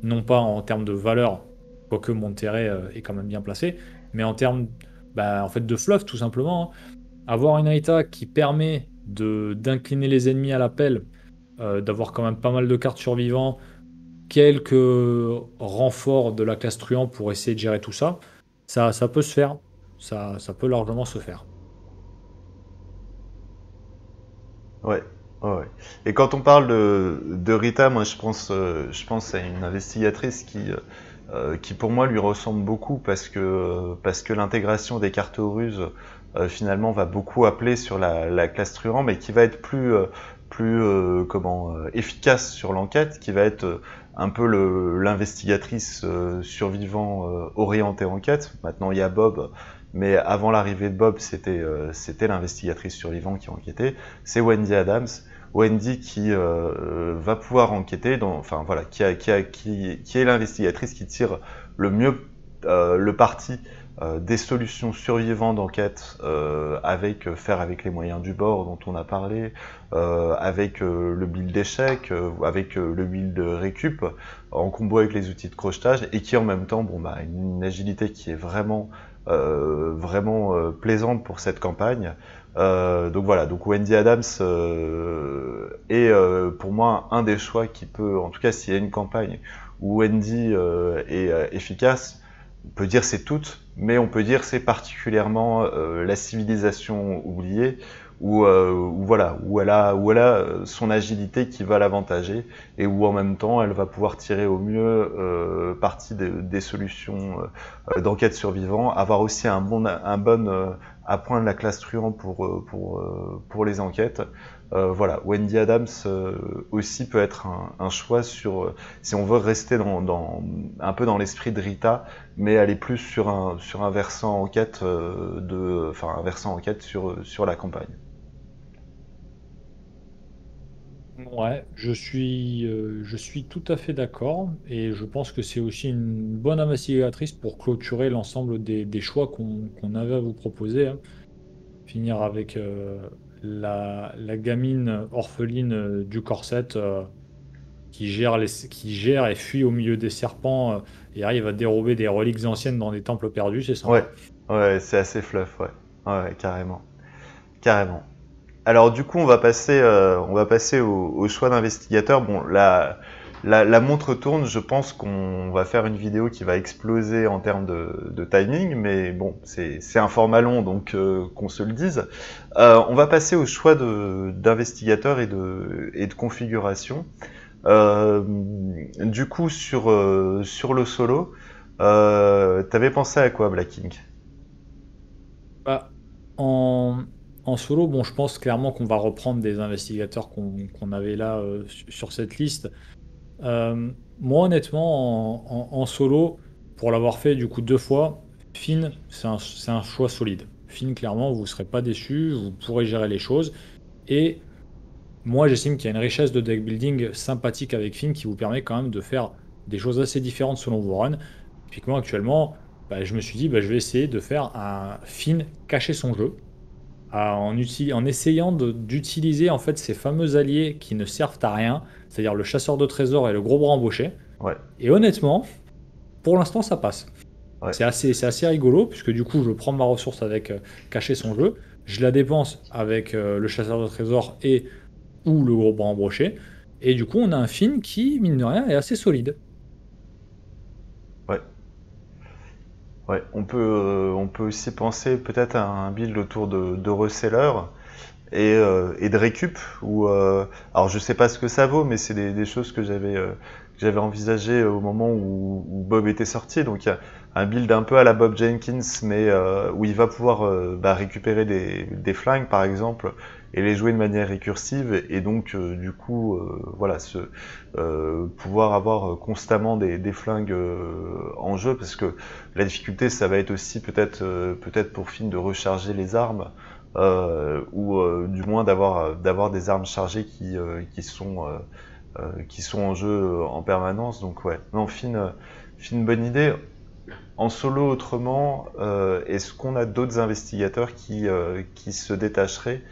Non pas en termes de valeur, quoique Monterrey est quand même bien placé, mais en termes bah, en fait, de fluff tout simplement, hein. Avoir une Rita qui permet d'incliner les ennemis à l'appel, d'avoir quand même pas mal de cartes survivants, quelques renforts de la classe truand pour essayer de gérer tout ça, ça peut se faire. Ça peut largement se faire.
ouais, ouais, ouais. Et quand on parle de Rita, moi je pense à une investigatrice qui pour moi lui ressemble beaucoup parce que l'intégration des cartes ruses finalement va beaucoup appeler sur la classe truand, mais qui va être plus efficace sur l'enquête, qui va être un peu l'investigatrice survivant orientée enquête. Maintenant il y a Bob, mais avant l'arrivée de Bob, c'était l'investigatrice survivante qui enquêtait. C'est Wendy Adams. Wendy qui va pouvoir enquêter, enfin voilà, qui est l'investigatrice qui tire le mieux le parti des solutions survivantes d'enquête faire avec les moyens du bord dont on a parlé, avec le build d'échec, avec le build récup, en combo avec les outils de crochetage, et qui en même temps a une agilité qui est vraiment plaisante pour cette campagne. Donc voilà, donc Wendy Adams est pour moi un des choix qui peut, en tout cas s'il y a une campagne où Wendy est efficace, on peut dire c'est toute, mais on peut dire c'est particulièrement la civilisation oubliée, où elle a son agilité qui va l'avantager, et où en même temps elle va pouvoir tirer au mieux parti des solutions d'enquête survivant, avoir aussi un bon apprendre la classe truand pour les enquêtes. Voilà, Wendy Adams aussi peut être un choix si on veut rester un peu dans l'esprit de Rita, mais aller plus sur un versant enquête un versant enquête sur la campagne.
Ouais, je suis tout à fait d'accord et je pense que c'est aussi une bonne investigatrice pour clôturer l'ensemble des choix qu'on avait à vous proposer, hein. Finir avec la gamine orpheline du corset qui gère et fuit au milieu des serpents et arrive à dérober des reliques anciennes dans des temples perdus, c'est
Ouais,
sympa.
ouais, c'est assez fluff, ouais. Ouais, carrément. Carrément. Alors du coup, on va passer au choix d'investigateur. Bon, la montre tourne, je pense qu'on va faire une vidéo qui va exploser en termes de timing, mais bon, c'est un format long, donc qu'on se le dise. On va passer au choix d'investigateur et de configuration. Du coup, sur le solo, t'avais pensé à quoi, Black King?
Bah, en, en solo, bon, je pense clairement qu'on va reprendre des investigateurs qu'on avait là sur cette liste. Moi, honnêtement, en solo, pour l'avoir fait du coup 2 fois, Finn, c'est un choix solide. Finn, clairement, vous ne serez pas déçu, vous pourrez gérer les choses. Et moi, j'estime qu'il y a une richesse de deck building sympathique avec Finn qui vous permet quand même de faire des choses assez différentes selon vos runs. Typiquement, actuellement, bah, je me suis dit, bah, je vais essayer de faire un Finn cacher son jeu en essayant d'utiliser en fait ces fameux alliés qui ne servent à rien, c'est-à-dire le chasseur de trésors et le gros bras embauché.
Ouais,
Et honnêtement, pour l'instant, ça passe.
ouais,
C'est assez rigolo, puisque du coup, je prends ma ressource avec cacher son jeu, je la dépense avec le chasseur de trésors et ou le gros bras embauché, et du coup, on a un film qui, mine de rien, est assez solide.
ouais. Ouais, on peut aussi penser peut-être à un build autour de reseller et de récup. Alors je sais pas ce que ça vaut, mais c'est des choses que j'avais envisagées au moment où Bob était sorti. Donc un build un peu à la Bob Jenkins, mais où il va pouvoir récupérer des flingues par exemple et les jouer de manière récursive et donc du coup voilà pouvoir avoir constamment des flingues en jeu parce que la difficulté ça va être aussi peut-être pour Finn de recharger les armes ou du moins d'avoir des armes chargées qui sont en jeu en permanence. Donc ouais, non, Finn, bonne idée. En solo autrement, est-ce qu'on a d'autres investigateurs qui se détacheraient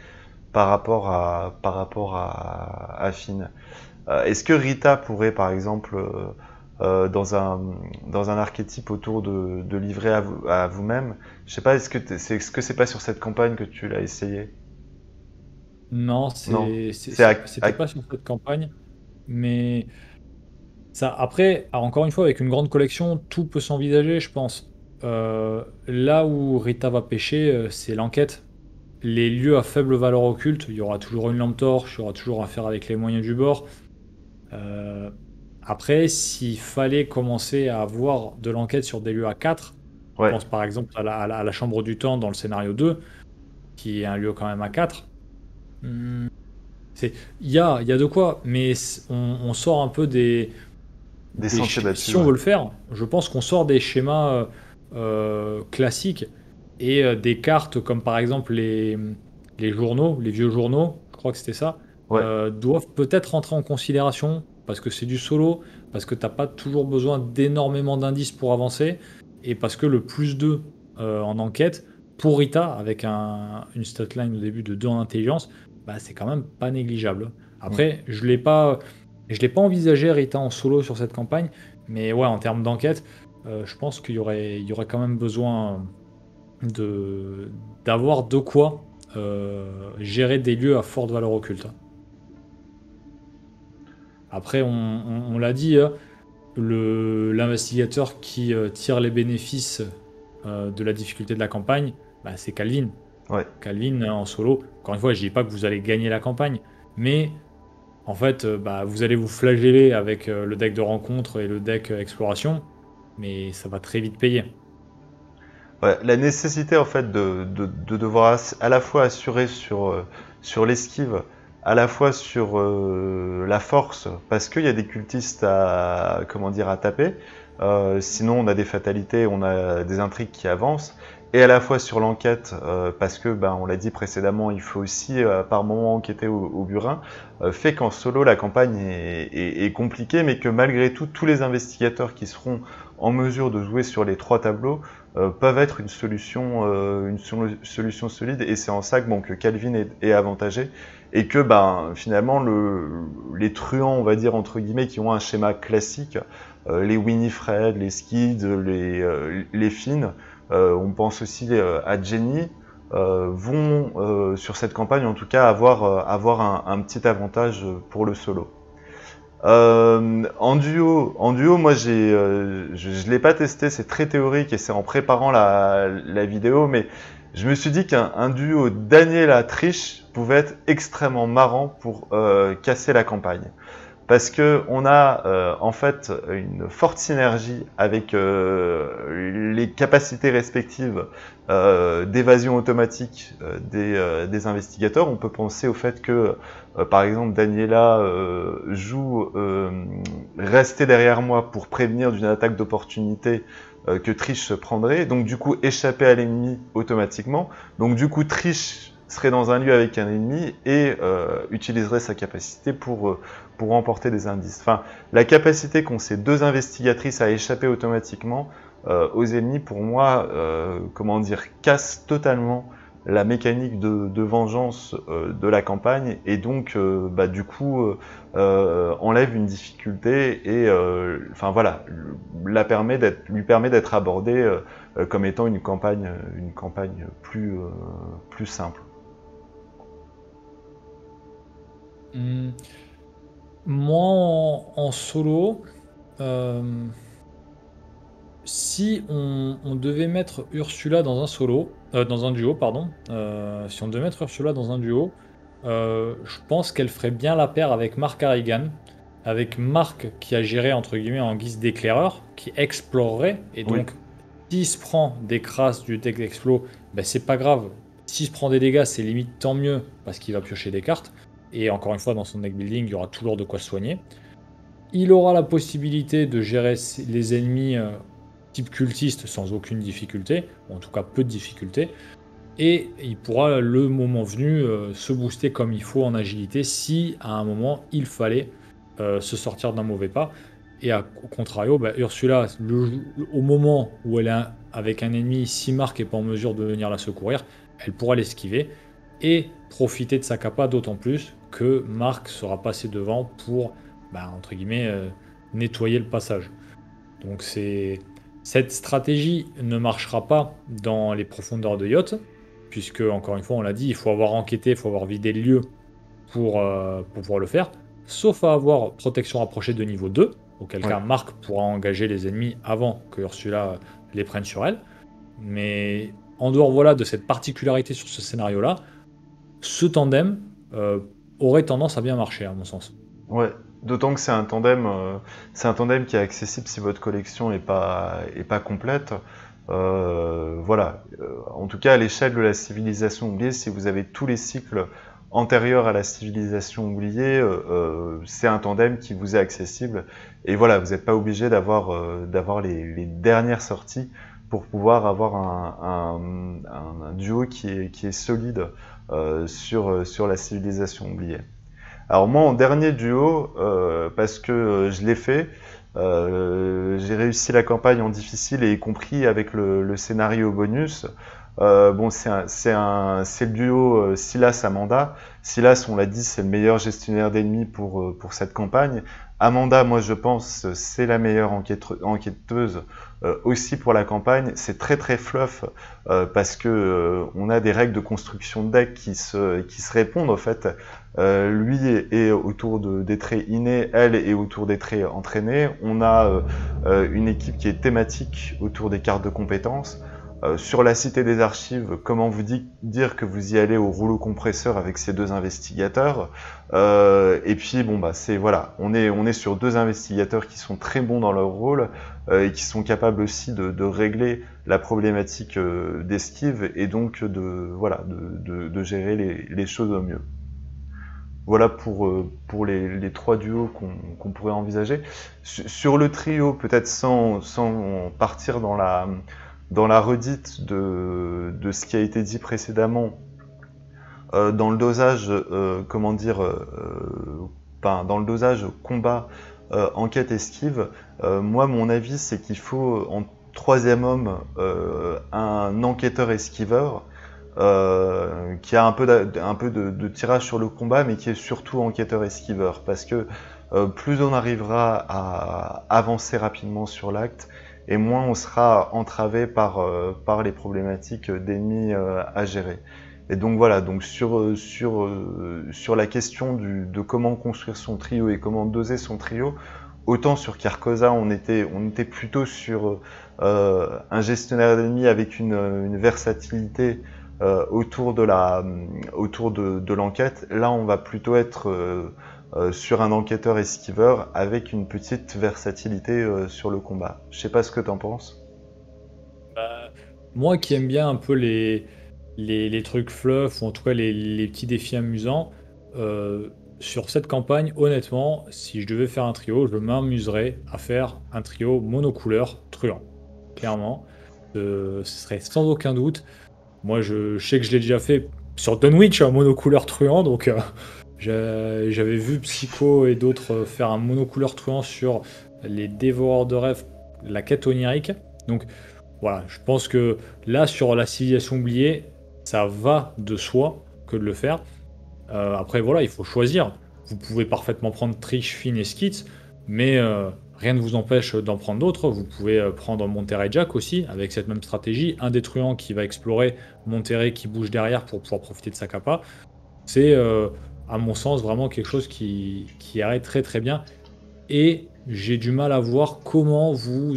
par rapport à Finn? Est-ce que Rita pourrait par exemple dans un archétype autour de livrer à vous-même, je sais pas, est-ce que c'est pas sur cette campagne que tu l'as essayé?
Non,
Non, c'est
c'était pas sur cette campagne, mais ça, après, encore une fois, avec une grande collection, tout peut s'envisager, je pense. Là où Rita va pêcher, c'est l'enquête. Les lieux à faible valeur occulte, il y aura toujours une lampe torche, il y aura toujours à faire avec les moyens du bord. Euh, Après, s'il fallait commencer à avoir de l'enquête sur des lieux à 4, je
ouais,
pense par exemple à la Chambre du Temps dans le scénario 2, qui est un lieu quand même à 4. Hmm, il y a de quoi, mais on sort un peu
des sentiers
si
battus,
on
ouais.
veut le faire, je pense qu'on sort des schémas classiques et des cartes comme par exemple les journaux, les vieux journaux, je crois que c'était ça,
Ouais,
doivent peut-être rentrer en considération parce que c'est du solo, parce que t'as pas toujours besoin d'énormément d'indices pour avancer et parce que le plus 2 en enquête, pour Rita, avec une statline au début de 2 en intelligence, bah, c'est quand même pas négligeable.
mm.
Après, je l'ai pas envisagé Rita en solo sur cette campagne, mais ouais, en termes d'enquête, je pense il y aurait quand même besoin de d'avoir de quoi gérer des lieux à forte valeur occulte. Après, on l'a dit, hein, l'investigateur qui tire les bénéfices de la difficulté de la campagne, bah, c'est Calvin.
Ouais.
Calvin en solo. Encore une fois, je dis pas que vous allez gagner la campagne, mais en fait, bah, vous allez vous flageller avec le deck de rencontre et le deck exploration, mais ça va très vite payer.
Ouais, la nécessité en fait de devoir à la fois assurer sur l'esquive, à la fois sur la force, parce qu'il y a des cultistes à comment dire à taper, sinon on a des fatalités, on a des intrigues qui avancent, et à la fois sur l'enquête, parce que ben on l'a dit précédemment, il faut aussi par moment enquêter au burin, fait qu'en solo la campagne est compliquée, mais que malgré tout, tous les investigateurs qui seront en mesure de jouer sur les 3 tableaux peuvent être une solution solide et c'est en ça que, bon, que Calvin est avantagé et que ben, finalement les truands, on va dire entre guillemets, qui ont un schéma classique, les Winifred, les Skids, les Finn, on pense aussi à Jenny, vont sur cette campagne en tout cas avoir un petit avantage pour le solo. En duo, moi je l'ai pas testé, c'est très théorique et c'est en préparant la vidéo, mais je me suis dit qu'un duo Daniela Trish pouvait être extrêmement marrant pour casser la campagne. Parce que on a en fait une forte synergie avec les capacités respectives d'évasion automatique des investigateurs. On peut penser au fait que, par exemple, Daniela joue rester derrière moi pour prévenir d'une attaque d'opportunité que Trish se prendrait, donc du coup échapper à l'ennemi automatiquement. Donc du coup Trish serait dans un lieu avec un ennemi et utiliserait sa capacité pour remporter des indices. Enfin, la capacité qu'ont ces 2 investigatrices à échapper automatiquement aux ennemis, pour moi, comment dire, casse totalement la mécanique de vengeance de la campagne et donc, bah, du coup, enlève une difficulté et, enfin voilà, lui permet d'être abordé comme étant une campagne plus simple.
Hmm. Moi, en solo, euh, si on devait mettre Ursula dans un solo, dans un duo, pardon, si on devait mettre Ursula dans un duo, je pense qu'elle ferait bien la paire avec Mark Harrigan, avec Mark qui agirait entre guillemets en guise d'éclaireur, qui explorerait et
Oui,
donc S'il se prend des crasses du deck d'Explo, ben c'est pas grave. S'il se prend des dégâts, c'est limite tant mieux, parce qu'il va piocher des cartes. Et encore une fois, dans son deck building, il y aura toujours de quoi se soigner. Il aura la possibilité de gérer les ennemis type cultiste sans aucune difficulté, ou en tout cas peu de difficulté. Et il pourra, le moment venu, se booster comme il faut en agilité si, à un moment, il fallait se sortir d'un mauvais pas. Et au contrario, bah, Ursula, au moment où elle est avec un ennemi, si Marc n'est pas en mesure de venir la secourir, elle pourra l'esquiver et profiter de sa capa, d'autant plus que Marc sera passé devant pour, bah, entre guillemets, nettoyer le passage. Donc cette stratégie ne marchera pas dans les profondeurs de yacht, puisque, encore une fois, on l'a dit, il faut avoir enquêté, il faut avoir vidé le lieu pour pouvoir le faire, sauf à avoir protection rapprochée de niveau 2, auquel
Ouais.
cas Marc pourra engager les ennemis avant que Ursula les prenne sur elle. Mais en dehors voilà, de cette particularité sur ce scénario-là, ce tandem aurait tendance à bien marcher, à mon sens.
Ouais, d'autant que c'est un tandem qui est accessible si votre collection est pas complète. Voilà. En tout cas, à l'échelle de la civilisation oubliée, si vous avez tous les cycles antérieurs à la civilisation oubliée, c'est un tandem qui vous est accessible. Et voilà, vous n'êtes pas obligé d'avoir les dernières sorties pour pouvoir avoir un duo qui est solide sur la civilisation oubliée. Alors moi, en dernier duo, parce que je l'ai fait, j'ai réussi la campagne en difficile et y compris avec le scénario bonus. Bon, c'est le duo Silas-Amanda. Silas, on l'a dit, c'est le meilleur gestionnaire d'ennemis pour cette campagne. Amanda, moi je pense, c'est la meilleure enquêteuse aussi pour la campagne. C'est très très fluff parce que on a des règles de construction de deck qui se répondent en fait. Lui est autour des traits innés, elle est autour des traits entraînés. On a une équipe qui est thématique autour des cartes de compétences. Sur la Cité des Archives, comment vous dire que vous y allez au rouleau compresseur avec ces deux investigateurs. Et puis bon bah voilà, on est sur deux investigateurs qui sont très bons dans leur rôle et qui sont capables aussi de régler la problématique d'esquive et donc de gérer les choses au mieux. Voilà pour les trois duos qu'on pourrait envisager. Sur le trio, peut-être sans partir dans la redite de ce qui a été dit précédemment, dans le dosage, dans le dosage combat, enquête, esquive, moi mon avis c'est qu'il faut en troisième homme un enquêteur esquiveur qui a un peu de tirage sur le combat, mais qui est surtout enquêteur esquiveur, parce que plus on arrivera à avancer rapidement sur l'acte, et moins on sera entravé par les problématiques d'ennemis à gérer. Et donc voilà, donc sur la question de comment construire son trio et comment doser son trio, autant sur Carcosa on était plutôt sur un gestionnaire d'ennemis avec une versatilité autour de l'enquête. Là on va plutôt être sur un enquêteur esquiveur avec une petite versatilité sur le combat. Je sais pas ce que t'en penses.
Bah, moi qui aime bien un peu les trucs fluff, ou en tout cas les petits défis amusants, sur cette campagne, honnêtement, si je devais faire un trio, je m'amuserais à faire un trio monocouleur truand. Clairement, ce serait sans aucun doute. Moi, je sais que je l'ai déjà fait sur Dunwich, un monocouleur truand, donc j'avais vu Psycho et d'autres faire un monocouleur truand sur les dévoreurs de rêves, la quête onirique. Donc voilà, je pense que là, sur la civilisation oubliée, ça va de soi que de le faire. Après, voilà, il faut choisir. Vous pouvez parfaitement prendre Triche, Finn et Skitz, mais rien ne vous empêche d'en prendre d'autres. Vous pouvez prendre Monterey Jack aussi, avec cette même stratégie. Un des truands qui va explorer, Monterey qui bouge derrière pour pouvoir profiter de sa capa. C'est, à mon sens, vraiment quelque chose qui irait très très bien. Et j'ai du mal à voir comment vous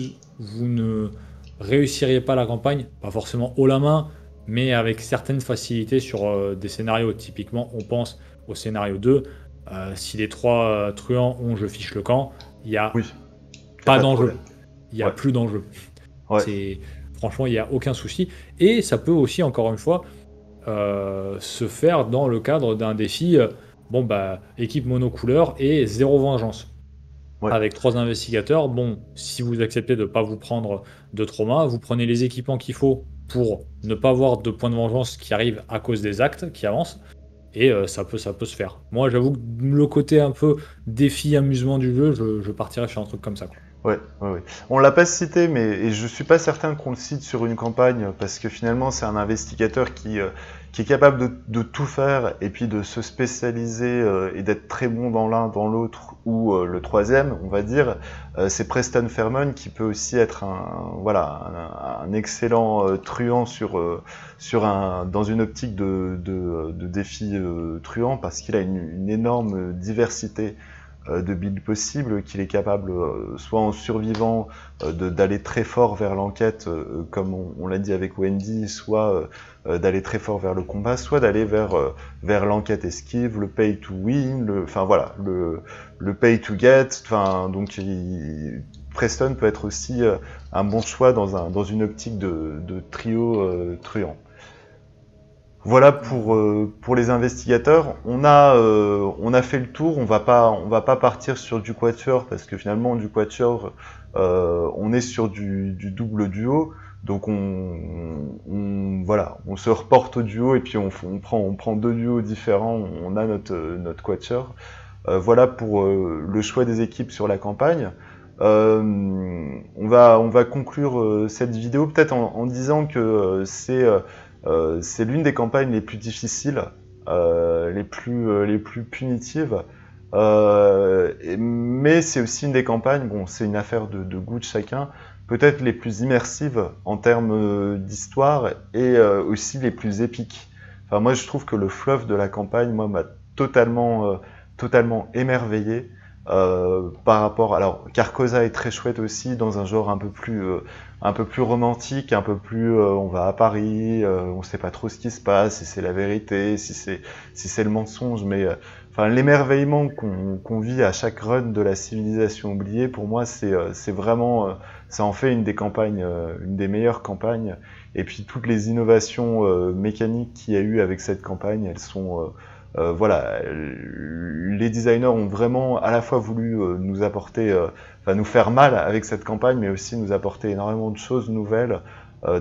ne réussiriez pas la campagne, pas forcément haut la main, mais avec certaines facilités sur des scénarios. Typiquement, on pense au scénario 2. Si les trois truands ont je fiche le camp, il n'y a
Oui.
pas
de
d'enjeu.
problème.
Il n'y a
Ouais.
plus d'enjeu.
Ouais.
franchement, il n'y a aucun souci. Et ça peut aussi, encore une fois, se faire dans le cadre d'un défi, bon, bah, équipe monocouleur et zéro vengeance.
Ouais,
Avec 3 investigateurs, bon, si vous acceptez de ne pas vous prendre de trauma, vous prenez les équipements qu'il faut pour ne pas avoir de points de vengeance qui arrivent à cause des actes qui avancent. Et ça peut se faire. Moi, j'avoue que le côté un peu défi, amusement du jeu, je partirais sur un truc comme ça, quoi.
ouais, ouais, ouais. On l'a pas cité, mais et je suis pas certain qu'on le cite sur une campagne parce que finalement c'est un investigateur qui est capable de tout faire et puis de se spécialiser et d'être très bon dans l'un, dans l'autre ou le troisième, on va dire. C'est Preston Fairman qui peut aussi être un excellent truand dans une optique de défi truand parce qu'il a une énorme diversité de builds possibles, qu'il est capable, soit en survivant, d'aller très fort vers l'enquête, comme on l'a dit avec Wendy, soit d'aller très fort vers le combat, soit d'aller vers l'enquête esquive, le pay to win, le pay to get. Donc Preston peut être aussi un bon choix dans une optique de trio truand. Voilà pour les investigateurs. On a fait le tour. On va pas partir sur du quatuor parce que finalement du quatuor on est sur du double duo. Donc on se reporte au duo et puis on prend 2 duos différents. On a notre quatuor. Voilà pour le choix des équipes sur la campagne. On va conclure cette vidéo peut-être en disant que c'est l'une des campagnes les plus difficiles, les plus punitives, mais c'est aussi une des campagnes, bon, c'est une affaire de goût de chacun, peut-être les plus immersives en termes d'histoire et aussi les plus épiques. Enfin, moi, je trouve que le fluff de la campagne, moi, m'a totalement émerveillé. Par rapport, alors Carcosa est très chouette aussi dans un genre un peu plus romantique, un peu plus on va à Paris, on sait pas trop ce qui se passe, si c'est la vérité, si c'est le mensonge, mais enfin l'émerveillement qu'on vit à chaque run de la civilisation oubliée, pour moi c'est vraiment ça en fait une des campagnes, une des meilleures campagnes. Et puis toutes les innovations mécaniques qu'il y a eu avec cette campagne, elles sont les designers ont vraiment à la fois voulu nous apporter, nous faire mal avec cette campagne, mais aussi nous apporter énormément de choses nouvelles,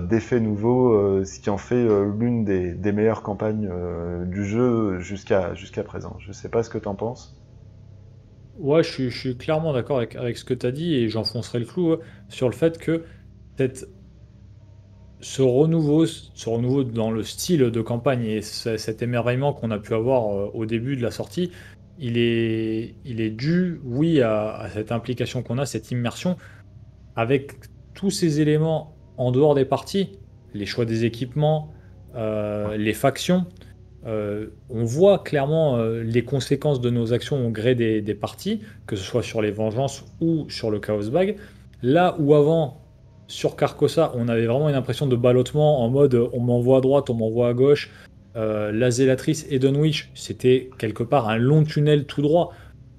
d'effets nouveaux, ce qui en fait l'une des meilleures campagnes du jeu jusqu'à présent. Je sais pas ce que t'en penses.
Ouais, je suis clairement d'accord avec ce que tu as dit et j'enfoncerai le clou sur le fait que cette ce renouveau dans le style de campagne et cet émerveillement qu'on a pu avoir au début de la sortie, il est dû, oui, à cette implication qu'on a, cette immersion, avec tous ces éléments en dehors des parties, les choix des équipements, les factions. On voit clairement les conséquences de nos actions au gré des parties, que ce soit sur les vengeances ou sur le Chaos Bag. Là où avant, sur Carcosa, on avait vraiment une impression de ballottement en mode on m'envoie à droite, on m'envoie à gauche. La Zélatrice et Dunwich, c'était quelque part un long tunnel tout droit,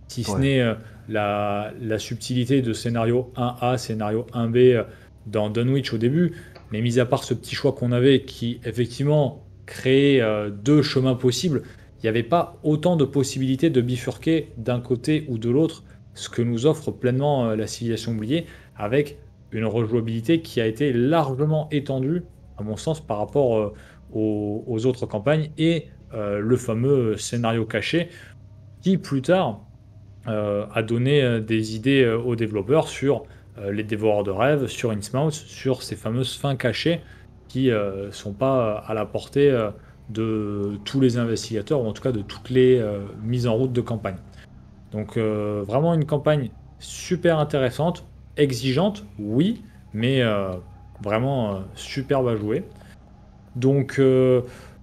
si ce
Ouais,
n'est la subtilité de scénario 1A, scénario 1B dans Dunwich au début. Mais mis à part ce petit choix qu'on avait qui, effectivement, créait 2 chemins possibles, il n'y avait pas autant de possibilités de bifurquer d'un côté ou de l'autre, ce que nous offre pleinement la civilisation oubliée, avec une rejouabilité qui a été largement étendue, à mon sens, par rapport aux autres campagnes, et le fameux scénario caché, qui plus tard a donné des idées aux développeurs sur les dévoreurs de rêves, sur Innsmouth, sur ces fameuses fins cachées qui ne sont pas à la portée de tous les investigateurs, ou en tout cas de toutes les mises en route de campagne. Donc vraiment une campagne super intéressante, exigeante, oui, mais vraiment superbe à jouer. Donc,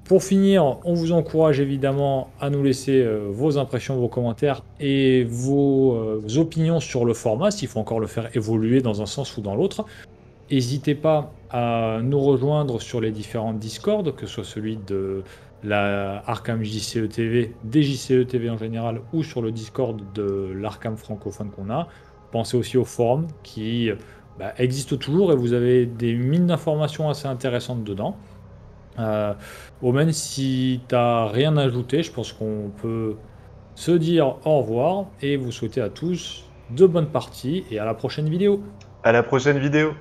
pour finir, on vous encourage évidemment à nous laisser vos impressions, vos commentaires et vos opinions sur le format, s'il faut encore le faire évoluer dans un sens ou dans l'autre. N'hésitez pas à nous rejoindre sur les différents Discord, que ce soit celui de la Arkham JCE TV, des JCE TV en général, ou sur le Discord de l'Arkham francophone qu'on a. Pensez aussi au forum qui existe toujours et vous avez des mines d'informations assez intéressantes dedans. Euh, Omen, si tu n'as rien à ajouter, je pense qu'on peut se dire au revoir et vous souhaiter à tous de bonnes parties et à la prochaine vidéo.
À la prochaine vidéo!